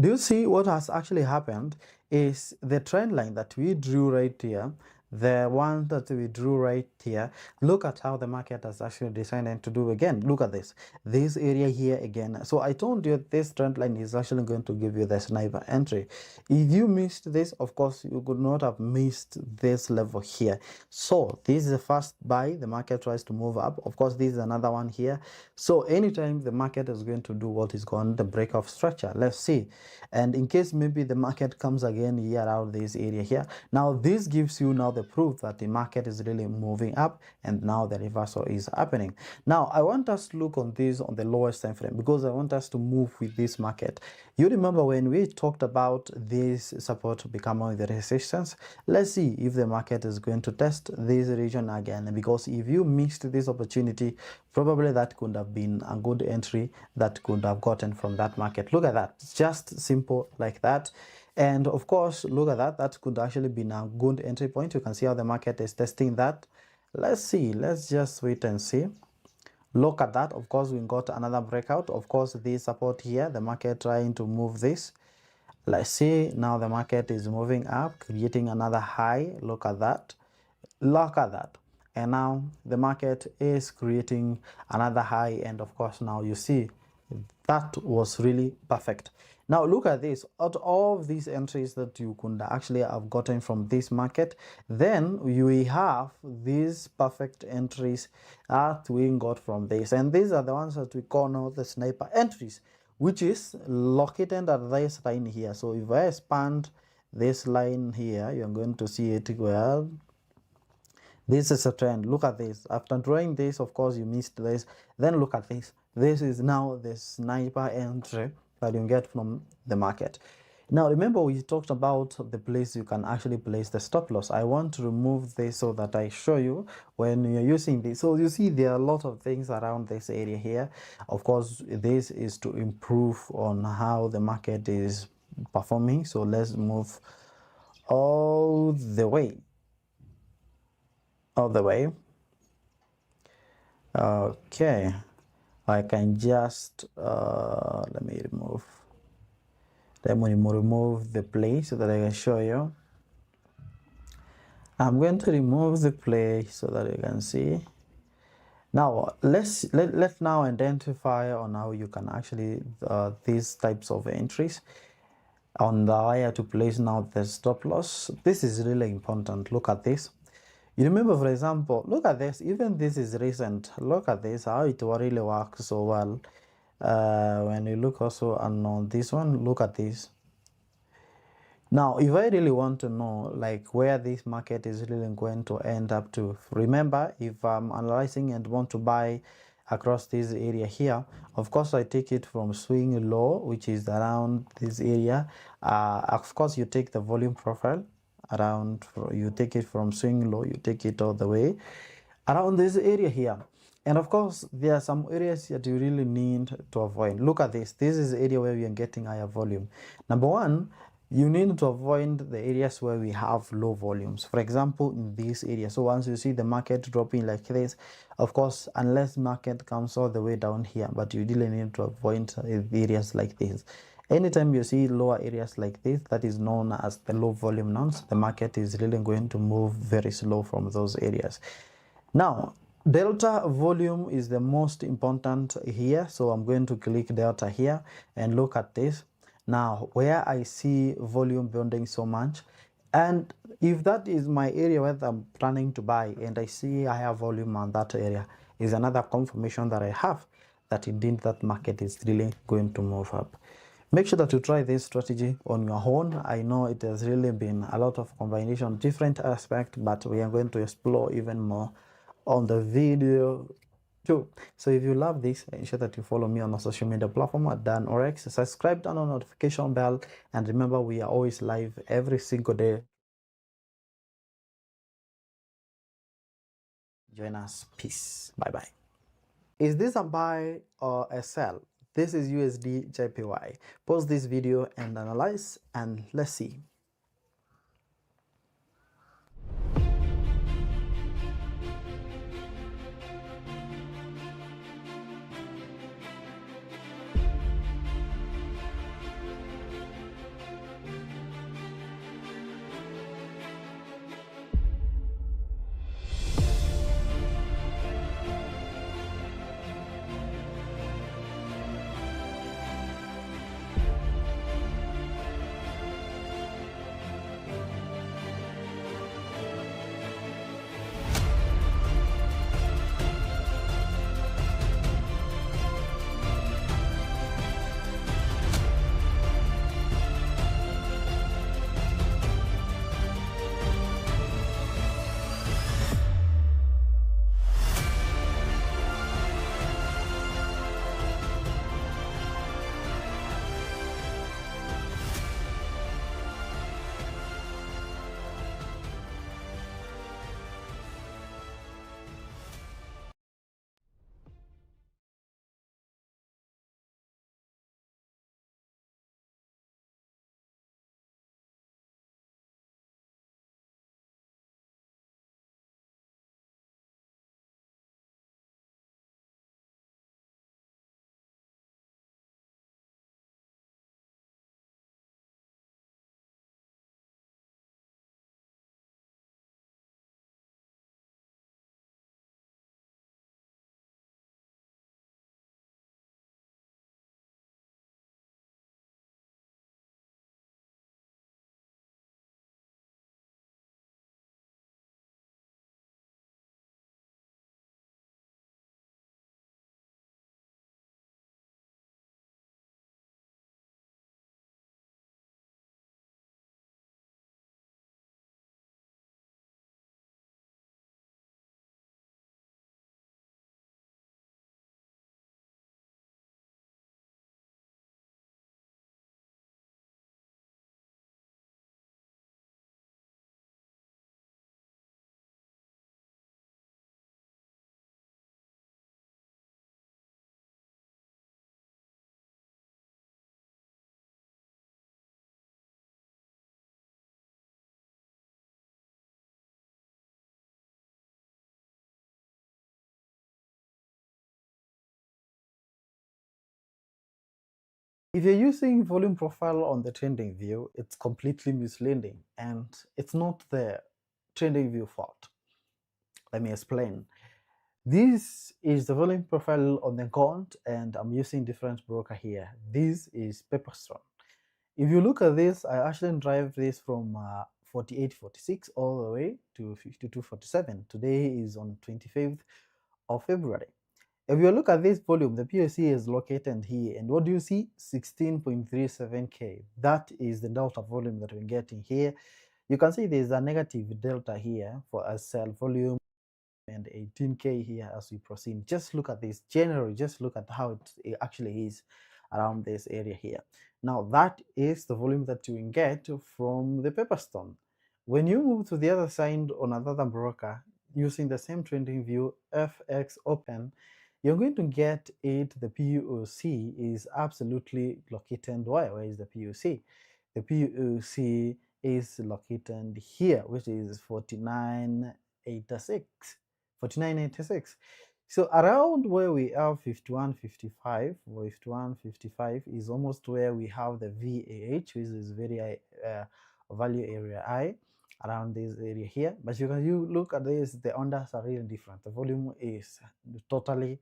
Do you see what has actually happened is the trend line that we drew right here, the one that we drew right here. Look at how the market has actually decided to do again. Look at this area here again. So I told you this trend line is actually going to give you the sniper entry. If you missed this, of course you could not have missed this level here. So this is the first buy. The market tries to move up. Of course, this is another one here. So anytime the market is going to do what is called the breakout structure, let's see. And in case maybe the market comes again here around this area here, now this gives you now the proof that the market is really moving up, and now the reversal is happening. Now I want us to look on this on the lowest time frame, because I want us to move with this market. You remember when we talked about this support becoming the resistance? Let's see if the market is going to test this region again, because if you missed this opportunity, probably that could have been a good entry that could have gotten from that market. Look at that, it's just simple like that. And of course, look at that could actually be a good entry point. You can see how the market is testing that. Let's see, let's just wait and see. Look at that. Of course, we got another breakout. Of course, this support here, the market trying to move this. Let's see, now the market is moving up, creating another high. Look at that, look at that. And now the market is creating another high, and of course now you see that was really perfect. Now look at this, out of these entries that you could actually have gotten from this market, then we have these perfect entries that we got from this, and these are the ones that we call now the sniper entries, which is located at this line here. So if I expand this line here, you're going to see it well. This is a trend. Look at this. After drawing this, of course you missed this. Then look at this. This is now the sniper entry that you get from the market. Now remember, we talked about the place you can actually place the stop loss. I want to remove this so that I show you when you're using this. So you see there are a lot of things around this area here. Of course, this is to improve on how the market is performing. So let's move all the way. Okay, I can just let me remove the play so that I can show you. I'm going to remove the play so that you can see. Now let's now identify on how you can actually these types of entries on the wire to place now the stop loss. This is really important. Look at this. You remember, for example, look at this, even this is recent. Look at this, how it really works so well. When you look also on this one, look at this. Now, if I really want to know like where this market is really going to end up to, remember, if I'm analyzing and want to buy across this area here, of course I take it from swing low, which is around this area. Of course you take the volume profile around, you take it from swing low, you take it all the way around this area here. And of course there are some areas that you really need to avoid. Look at this, this is the area where we are getting higher volume. Number one, you need to avoid the areas where we have low volumes, for example in this area. So once you see the market dropping like this, of course, unless market comes all the way down here, but you really need to avoid areas like this. Anytime you see lower areas like this, that is known as the low volume nodes, the market is really going to move very slow from those areas. Now delta volume is the most important here, so I'm going to click delta here and look at this. Now where I see volume building so much, and if that is my area where I'm planning to buy and I see higher volume on that area, is another confirmation that I have that indeed that market is really going to move up. Make sure that you try this strategy on your own. I know it has really been a lot of combination, different aspects, but we are going to explore even more on the video too. So if you love this, ensure that you follow me on our social media platform at Dan Aurex. Subscribe, turn on notification bell, and remember, we are always live every single day. Join us. Peace. Bye bye. Is this a buy or a sell? This is USD JPY. Pause this video and analyze, and let's see. If you're using volume profile on the trending view, it's completely misleading and it's not the trending view fault. Let me explain. This is the volume profile on the account and I'm using different broker here. This is Pepperstone. If you look at this, I actually drive this from 48.46 all the way to 52.47. Today is on 25th of February. If you look at this volume, the POC is located here, and what do you see? 16.37K. That is the delta volume that we're getting here. You can see there's a negative delta here for a sell volume and 18K here as we proceed. Just look at this. Generally, just look at how it actually is around this area here. Now, that is the volume that you can get from the Pepperstone. When you move to the other side on another broker, using the same trending view, FX Open, you're going to get it. The POC is absolutely located. Where is the POC? The POC is located here, which is 49.86. 49.86. So around where we have 51.55, 51.55 is almost where we have the VAH, which is very value area I, around this area here. But you look at this, the unders are really different. The volume is totally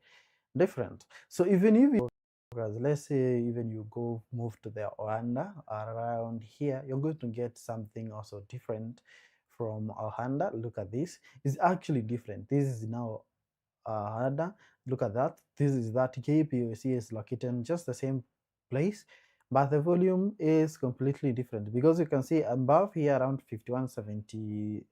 different. So even if you, let's say even you go move to the under around here, you're going to get something also different from Ohanda. Look at this. It's actually different. This is now Ohanda. Look at that. This is that KPOC is located in just the same place, but the volume is completely different because you can see above here around 51.70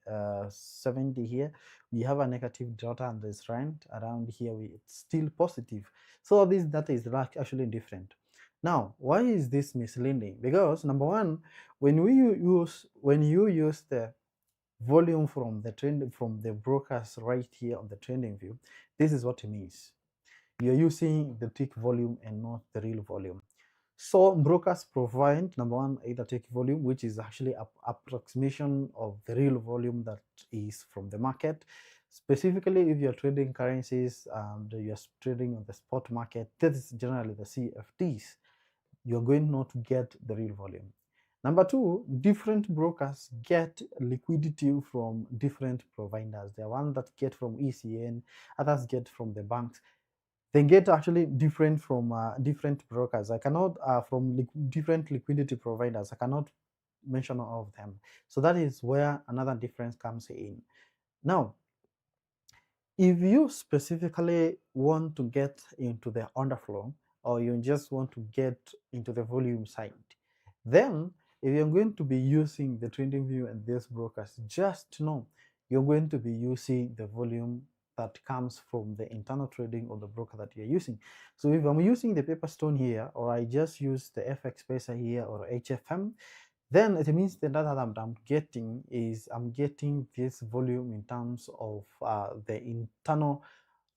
70 here we have a negative delta on this trend. Around here it's still positive. So this data is actually different. Now, why is this misleading? Because number one, when you use the volume from the brokers right here on the trending view, this is what it means. You're using the tick volume and not the real volume. So brokers provide, number one, either tick volume, which is actually an approximation of the real volume that is from the market. Specifically, if you're trading currencies and you're trading on the spot market, that is generally the CFDs, you're going not to get the real volume. Number two, different brokers get liquidity from different providers. There are ones that get from ECN, others get from the banks. They get actually different from different brokers. I cannot, from different liquidity providers, I cannot mention all of them. So that is where another difference comes in. Now, if you specifically want to get into the underflow, or you just want to get into the volume side, then if you're going to be using the trending view and these brokers, just know you're going to be using the volume that comes from the internal trading of the broker that you're using. So if I'm using the Pepperstone here, or I just use the FX Pesa here or HFM, then it means the data that I'm getting is I'm getting this volume in terms of the internal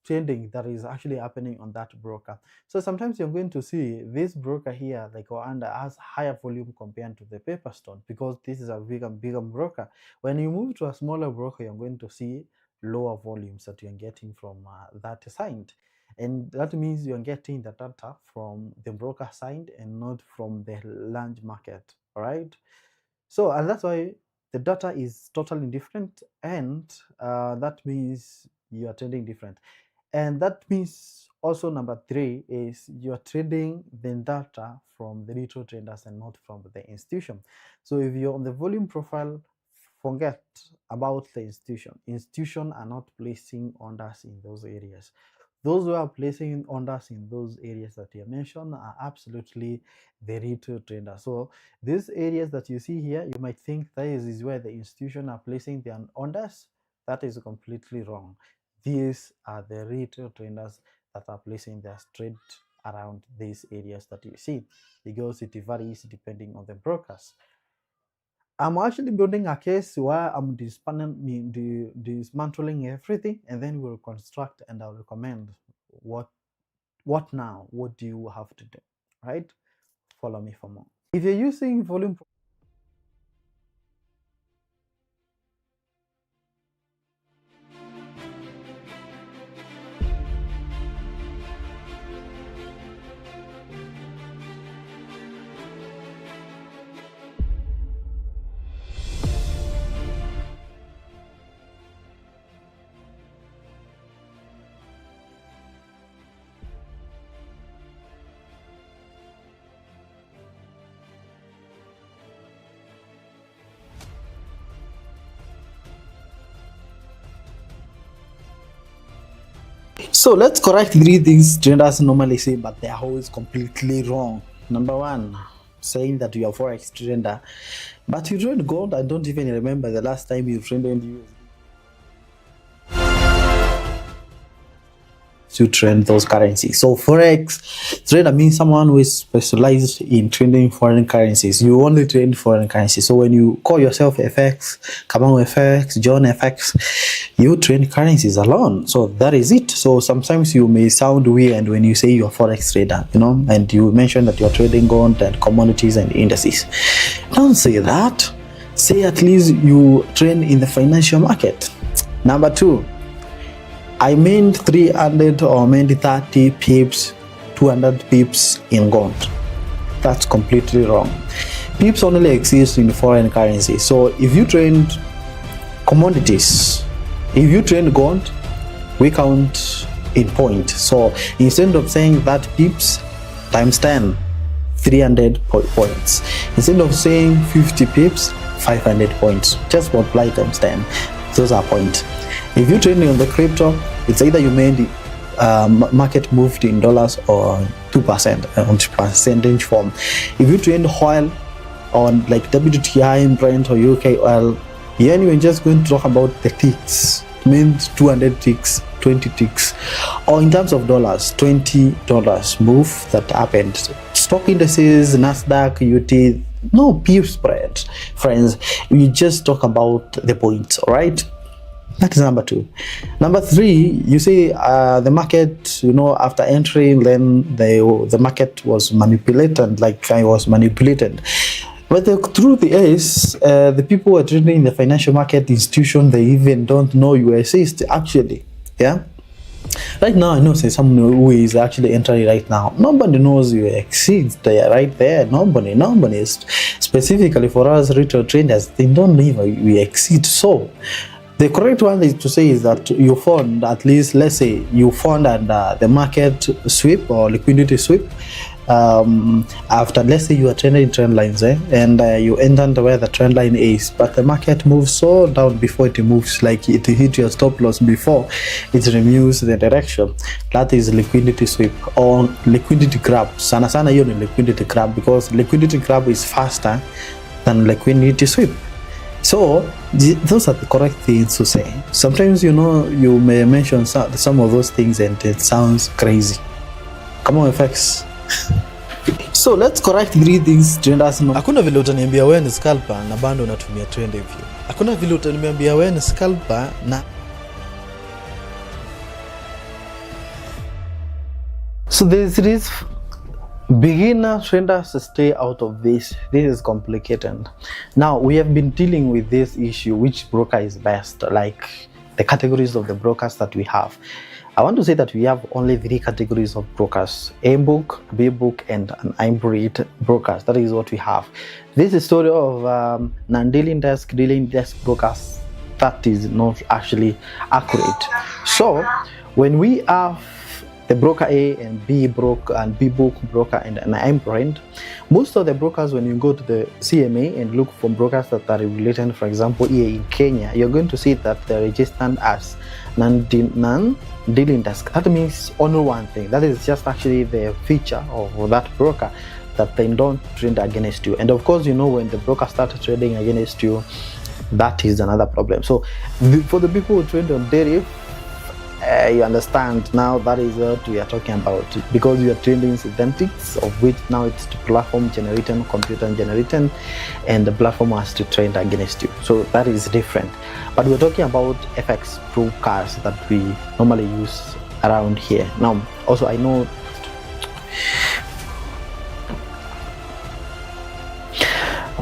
trading that is actually happening on that broker. So sometimes you're going to see this broker here, like Oanda, has higher volume compared to the Pepperstone because this is a bigger broker. When you move to a smaller broker, you're going to see lower volumes that you're getting from that side. And that means you're getting the data from the broker side and not from the large market. All right. So, and that's why the data is totally different, and that means you are trading different. And that means also number three is you are trading the data from the retail traders and not from the institution. So if you're on the volume profile, forget about the institution. Institution are not placing orders in those areas. Those who are placing orders in those areas that you mentioned are absolutely the retail traders. So these areas that you see here, you might think that is where the institution are placing their orders. That is completely wrong. These are the retail traders that are placing their trade around these areas that you see, because it varies depending on the brokers. I'm actually building a case where I'm dismantling everything, and then we'll construct and I'll recommend what now, what do you have to do, right? Follow me for more. If you're using volume So let's correct 3 things traders normally say, but they are always completely wrong. Number one, saying that you are Forex trader, but you trade gold. I don't even remember the last time you traded USD. To trade those currencies. So Forex trader means someone who is specialized in trading foreign currencies. You only trade foreign currencies. So when you call yourself FX, Kamau FX, John FX, you trade currencies alone. So that is it. So sometimes you may sound weird when you say you're Forex trader, and you mention that you're trading gold and commodities and indices. Don't say that. Say at least you trade in the financial market. Number two, I meant 300 or meant 30 pips, 200 pips in gold. That's completely wrong. Pips only exist in foreign currency. So if you trade commodities, if you trade gold, we count in point. So instead of saying that pips times 10, 300 points. Instead of saying 50 pips, 500 points. Just multiply times 10. Those are points. If you're trading on the crypto, it's either you made market moved in dollars or 2% on percentage form. If you trade oil on like WTI, Brent, or UK oil, then you're just going to talk about the ticks. It means 200 ticks, 20 ticks, or in terms of dollars, $20 move that happened. Stock indices, Nasdaq, UT, no peer spread, friends. We just talk about the points, all right? That is number two. Number three, you see the market, after entering, then the market was manipulated, like I was manipulated. But the truth is, the people who are trading in the financial market institution, they even don't know you exist, actually. Yeah. Right now, I know someone who is actually entering right now. Nobody knows you exist right there. Nobody. Specifically for us retail traders, they don't know we exist. So the correct one is to say is that you found, at least, let's say you found at the market sweep or liquidity sweep. After, let's say you are trading trend lines, and you enter where the trend line is, but the market moves so down before it moves, like it hit your stop loss before it removes the direction. That is liquidity sweep or liquidity grab. Sana you know liquidity grab, because liquidity grab is faster than liquidity sweep. So those are the correct things to say. Sometimes you may mention some of those things and it sounds crazy. Come on, FX. So let's correct 3 things traders know. Hakuna vile utaniambia wewe ni scalper na bado unatumia trend hivyo. Hakuna vile utaniambia wewe ni scalper na so this is beginner traders, stay out of this. This is complicated. Now we have been dealing with this issue, which broker is best, like the categories of the brokers that we have. I want to say that we have only 3 categories of brokers: A book, B book, and an hybrid brokers. That is what we have. This is a story of non-dealing desk, dealing desk brokers. That is not actually accurate. So when we have the broker A and B broker and B book broker and an hybrid, most of the brokers, when you go to the CMA and look for brokers that are regulated, for example here in Kenya, you're going to see that they're registered as non-dealing desk. That means only one thing. That is just actually the feature of that broker, that they don't trade against you. And of course, when the broker starts trading against you, that is another problem. So for the people who trade on derivative, you understand now that is what we are talking about, because you are trading synthetics, of which now it's platform generated, computer generated, and the platform has to trade against you. So that is different. But we're talking about FX brokers that we normally use around here. Now also I know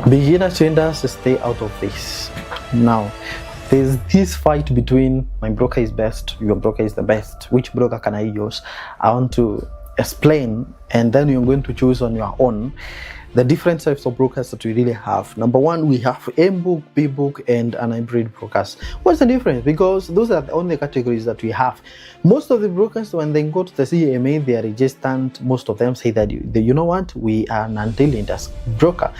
beginner traders, stay out of this. Now there's this fight between my broker is best, your broker is the best. Which broker can I use? I want to explain, and then you're going to choose on your own the different types of brokers that we really have. Number one, we have A book, B book, and an hybrid brokers. What's the difference? Because those are the only categories that we have. Most of the brokers, when they go to the CMA, they are registered. Most of them say that you know what, we are non-dealing desk broker.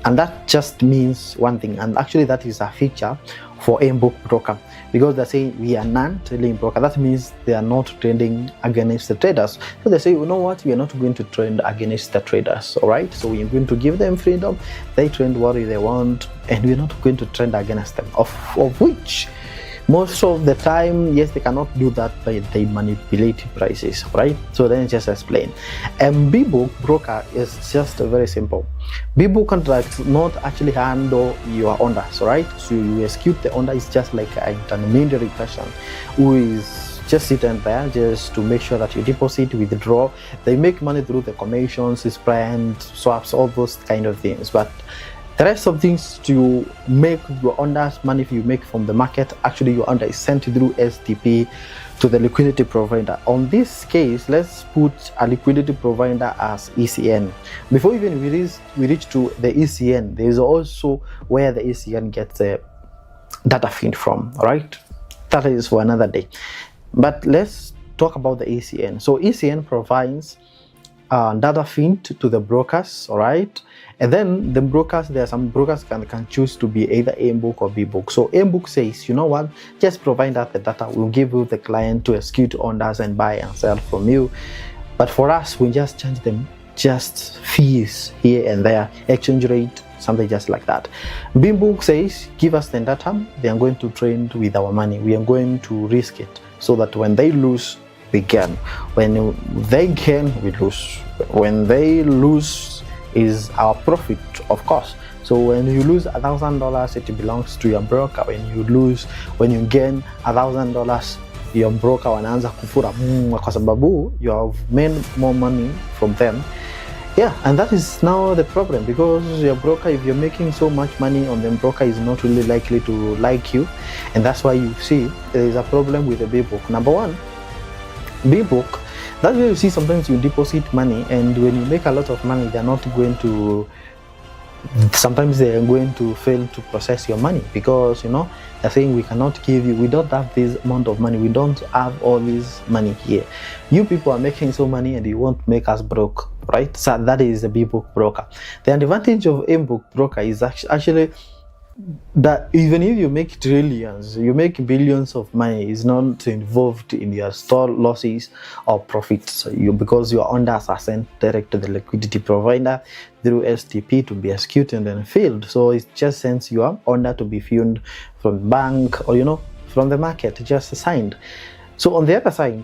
And that just means one thing, and actually that is a feature for M-book broker, because they say we are non-trading broker. That means they are not trading against the traders. So they say, you know what, we are not going to trade against the traders. All right, so we are going to give them freedom. They trade what they want, and we're not going to trade against them, of which most of the time, yes, they cannot do that, but they manipulate prices, right? So then just explain. B-book broker is just very simple. B-book contracts not actually handle your orders, right? So you execute the order. It's just like an intermediary person who is just sitting there just to make sure that you deposit, withdraw. They make money through the commissions, spread, swaps, all those kind of things. But the rest of things to make your orders money, if you make from the market, actually your order is sent through STP to the liquidity provider. On this case, let's put a liquidity provider as ECN. Before even we reach to the ECN, there is also where the ECN gets the data feed from. All right, that is for another day. But let's talk about the ECN. So ECN provides data feed to the brokers. All right. And then the brokers, there are some brokers can choose to be either M-book or B-book. So M-book says, you know what, just provide us the data. We'll give you the client to execute orders and buy and sell from you. But for us, we just change them, just fees here and there, exchange rate, something just like that. B-book says, give us the data. They are going to trade with our money. We are going to risk it so that when they lose, we gain. When they gain, we lose. When they lose, is our profit, of course. So when you lose $1,000, it belongs to your broker. When you gain $1,000, your broker wanaanza kufura kwa sababu you have made more money from them. Yeah, and that is now the problem, because your broker, if you're making so much money on them, broker is not really likely to like you, and that's why you see there is a problem with the B-book. Number one, B-book, that's where you see sometimes you deposit money, and when you make a lot of money, sometimes they are going to fail to process your money, because they're saying we cannot give you, we don't have this amount of money, we don't have all this money here. You people are making so money and you won't make us broke, right? So that is the B-book broker. The advantage of M-book broker is actually that even if you make trillions, you make billions of money, is not involved in your store losses or profits, because your orders are sent direct to the liquidity provider through STP to be executed and filled. So it just sends your order to be filled from bank or from the market, just signed. So on the other side,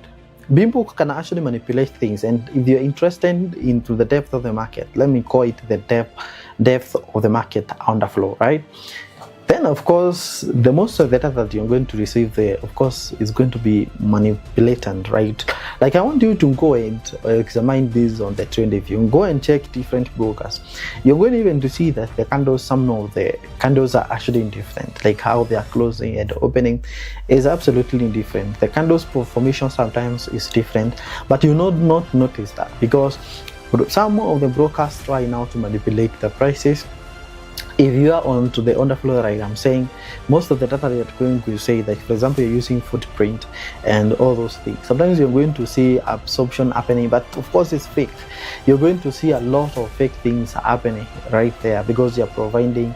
B-book can actually manipulate things, and if you're interested into the depth of the market, let me call it the depth of the market underflow, right? Then of course, the most of the data that you're going to receive there, of course, is going to be manipulated, right? Like I want you to go and examine this on the trend. If you go and check different brokers, you're going even to see that the candles, some of the candles are actually different, like how they are closing and opening is absolutely different. The candles formation sometimes is different, but you not notice that, because some of the brokers try now to manipulate the prices. If you are on to the underflow, right, I'm saying most of the data that you're going to say that, for example, you're using footprint and all those things, sometimes you're going to see absorption happening, but of course it's fake. You're going to see a lot of fake things happening right there, because you're providing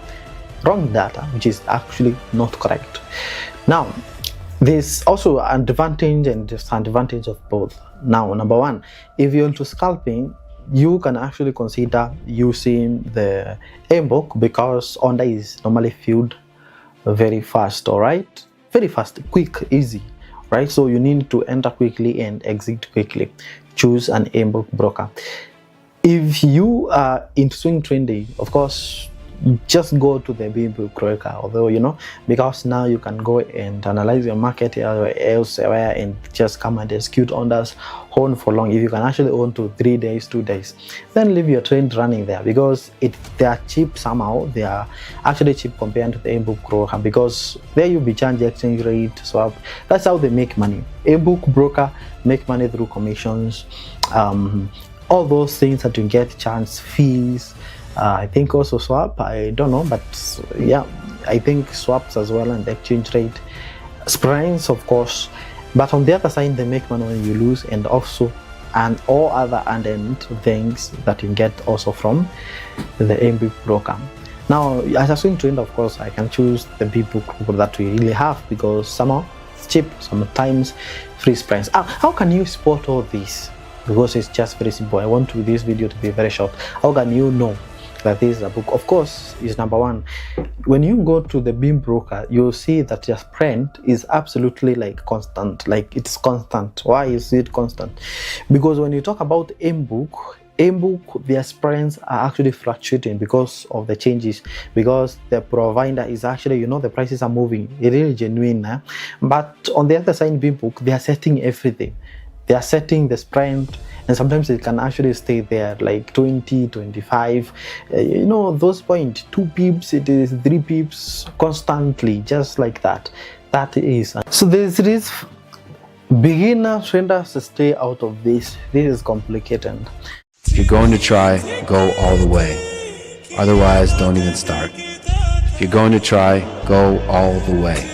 wrong data, which is actually not correct. Now, there's also an advantage and disadvantage of both. Now, number one, if you're into scalping, you can actually consider using the M-book, because order is normally filled very fast, all right? Very fast, quick, easy, right? So you need to enter quickly and exit quickly. Choose an M-book broker. If you are into swing trading, of course, just go to the B-book broker, although because now you can go and analyze your market elsewhere and just come and execute orders, own for long. If you can actually own to 3 days, 2 days, then leave your trade running there, because they are cheap somehow. They are actually cheap compared to the M-book broker, because there you'll be charged exchange rate swap. That's how they make money. M-book broker make money through commissions, all those things that you get, chance fees. I think also swap, I don't know, but yeah, I think swaps as well, and the exchange rate, spreads, of course. But on the other side, they make money when you lose, and also and all other added things that you get also from the M-book broker. Now, as a swing trader, of course, I can choose the big book that we really have because somehow it's cheap, sometimes free spreads. How can you spot all this? Because it's just very simple. I want this video to be very short. How can you know that this is a book? Of course, is number one. When you go to the beam broker, you'll see that your spread is absolutely like constant. Like it's constant. Why is it constant? Because when you talk about book, their spreads are actually fluctuating because of the changes, because the provider is actually, the prices are moving. It's really genuine. But on the other side, beam book, they are setting everything. They are setting the spread, and sometimes it can actually stay there like 20, 25. Those points, 2 pips, it is 3 pips constantly, just like that. That is. So there's this beginner traders to stay out of this. This is complicated. If you're going to try, go all the way. Otherwise, don't even start. If you're going to try, go all the way.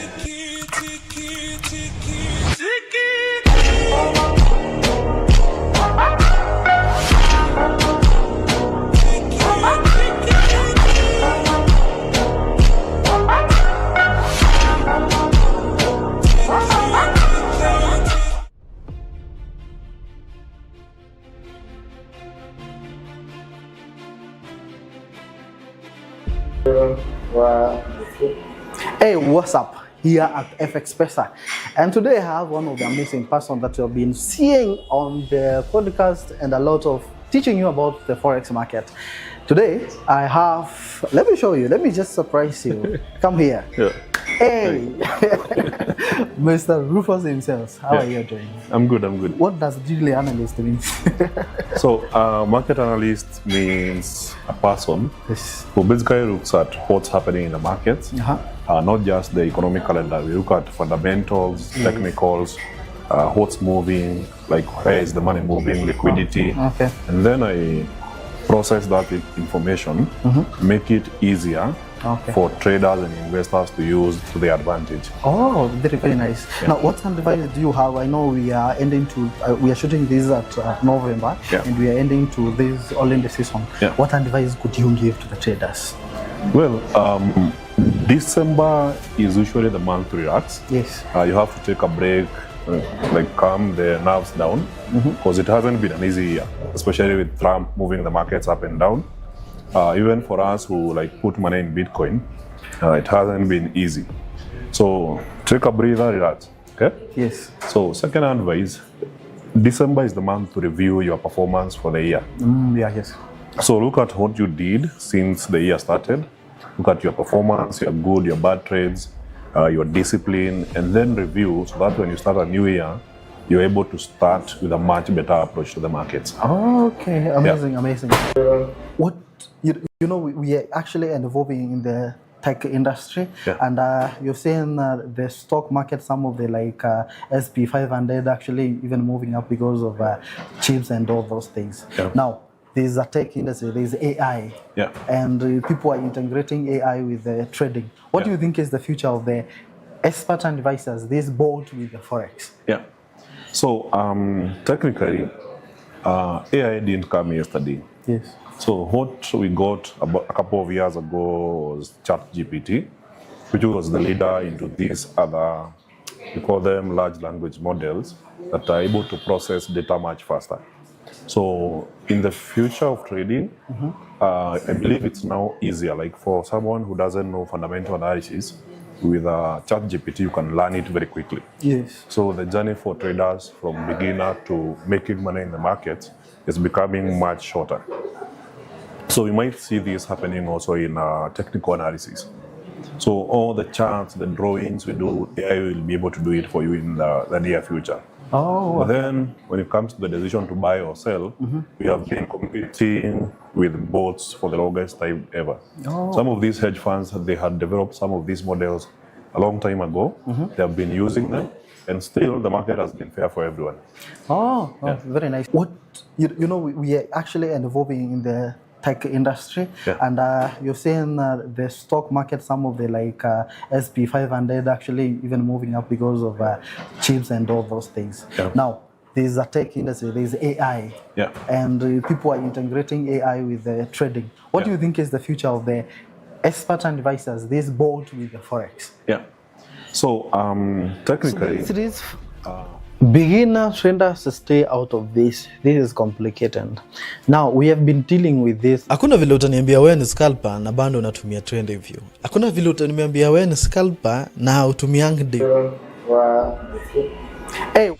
Hey, what's up? Here at FX Pesa, and today I have one of the amazing persons that you have been seeing on the podcast and a lot of teaching you about the Forex market. Today I have, let me show you, let me just surprise you. Come here. Yeah. Hey, Mr. Rufus himself, how are you doing? I'm good. What does digital analyst mean? So, market analyst means a person who basically looks at what's happening in the markets, not just the economic calendar. We look at fundamentals, technicals, what's moving, like where is the money moving, liquidity, and then I process that information, make it easier for traders and investors to use to their advantage. Oh, very nice. Yeah. Now, what kind of advice do you have? I know we are ending to, we are shooting this at November, and we are ending to this all in the season. Yeah. What advice could you give to the traders? Well, December is usually the month to relax. Yes. You have to take a break, like calm the nerves down, because it hasn't been an easy year, especially with Trump moving the markets up and down. Even for us who put money in Bitcoin, it hasn't been easy. So take a breather, relax. Okay? Yes. So second advice, December is the month to review your performance for the year. Yes. So look at what you did since the year started. Look at your performance, your good, your bad trades, your discipline, and then review so that when you start a new year, you're able to start with a much better approach to the markets. Okay, amazing. What we are actually involving in the tech industry, and you're saying the stock market, some of the SP 500 actually even moving up because of chips and all those things. Now, there's a tech industry, there's AI, and people are integrating AI with trading. What do you think is the future of the expert advisors, this board with the Forex? Yeah. So technically, AI didn't come yesterday. Yes. So what we got about a couple of years ago was ChatGPT, which was the leader into these other, we call them large language models, that are able to process data much faster. So in the future of trading, I believe it's now easier. Like for someone who doesn't know fundamental analysis, with ChatGPT, you can learn it very quickly. Yes. So the journey for traders from beginner to making money in the market is becoming much shorter. So we might see this happening also in technical analysis. So all the charts, the drawings we do, AI will be able to do it for you in the near future. Oh. But then when it comes to the decision to buy or sell, we have been competing with bots for the longest time ever. Some of these hedge funds, they had developed some of these models a long time ago. They have been using them, and still the market has been fair for everyone. Very nice. What we are actually involving in the tech industry, and you're saying the stock market, some of the SP 500 actually even moving up because of chips and all those things. Now, there's a tech industry, there's AI, and people are integrating AI with trading. What do you think is the future of the expert advisors, this board with the Forex. Yeah. So technically, so this beginner traders stay out of this. This is complicated. Now we have been dealing with this. Hakuna vile utaniambia wewe ni scalper na bado unatumia trend hivyo. Hakuna vile utaniambia wewe ni scalper na utumiangi dip. Hey.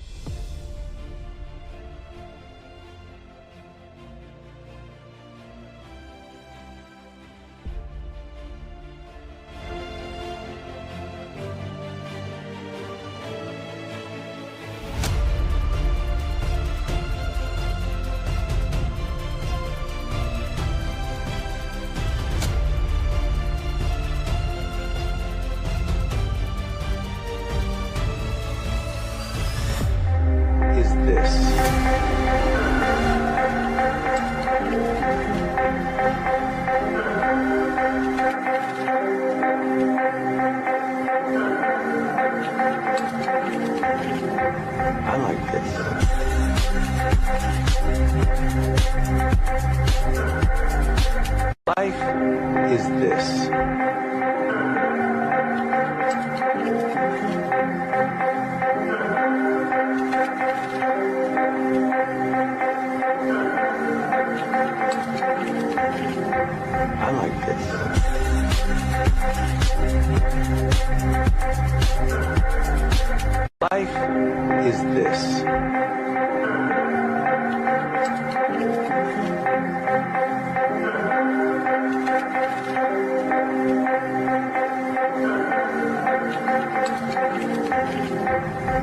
Life is this. I like this. Life is this.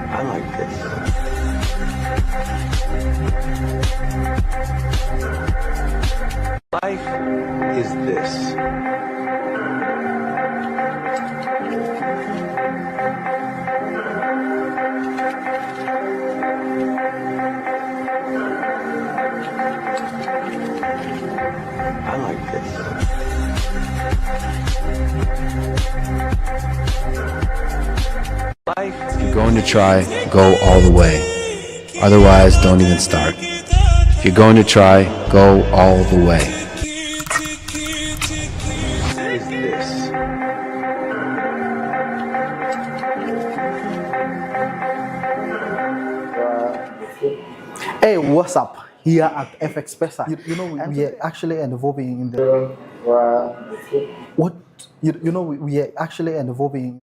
I like this. Life is this. I like this. If you're going to try, go all the way. Otherwise, don't even start. If you're going to try, go all the way. What is this? Hey, what's up? Here at FX Pesa. You know, we are actually involving in the... What? You know, we are actually involving...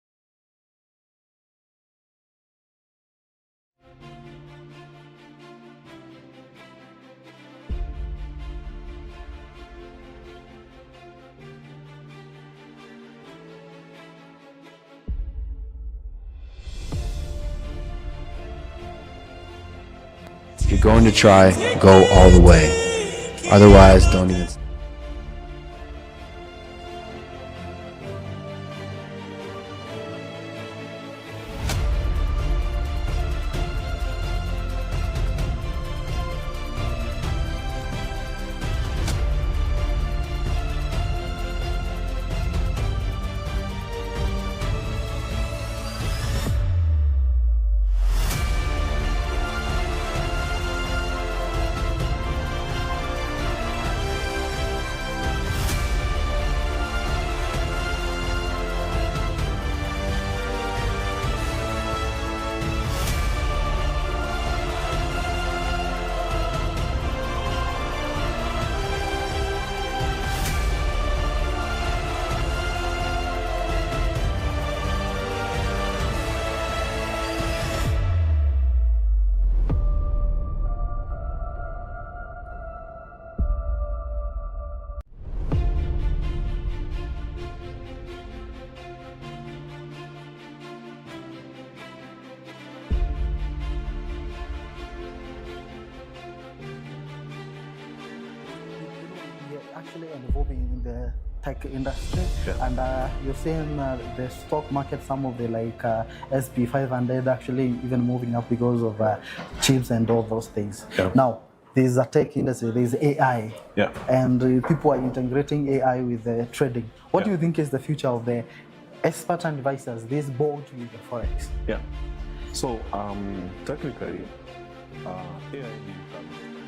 If you're going to try, go all the way. Otherwise, don't even... Actually involving in the tech industry, and you're seeing the stock market, some of the like SP 500 actually even moving up because of chips and all those things. Now there's a tech industry, there's AI, and people are integrating AI with trading. What do you think is the future of the expert advisors, this board with the Forex? So technically, AI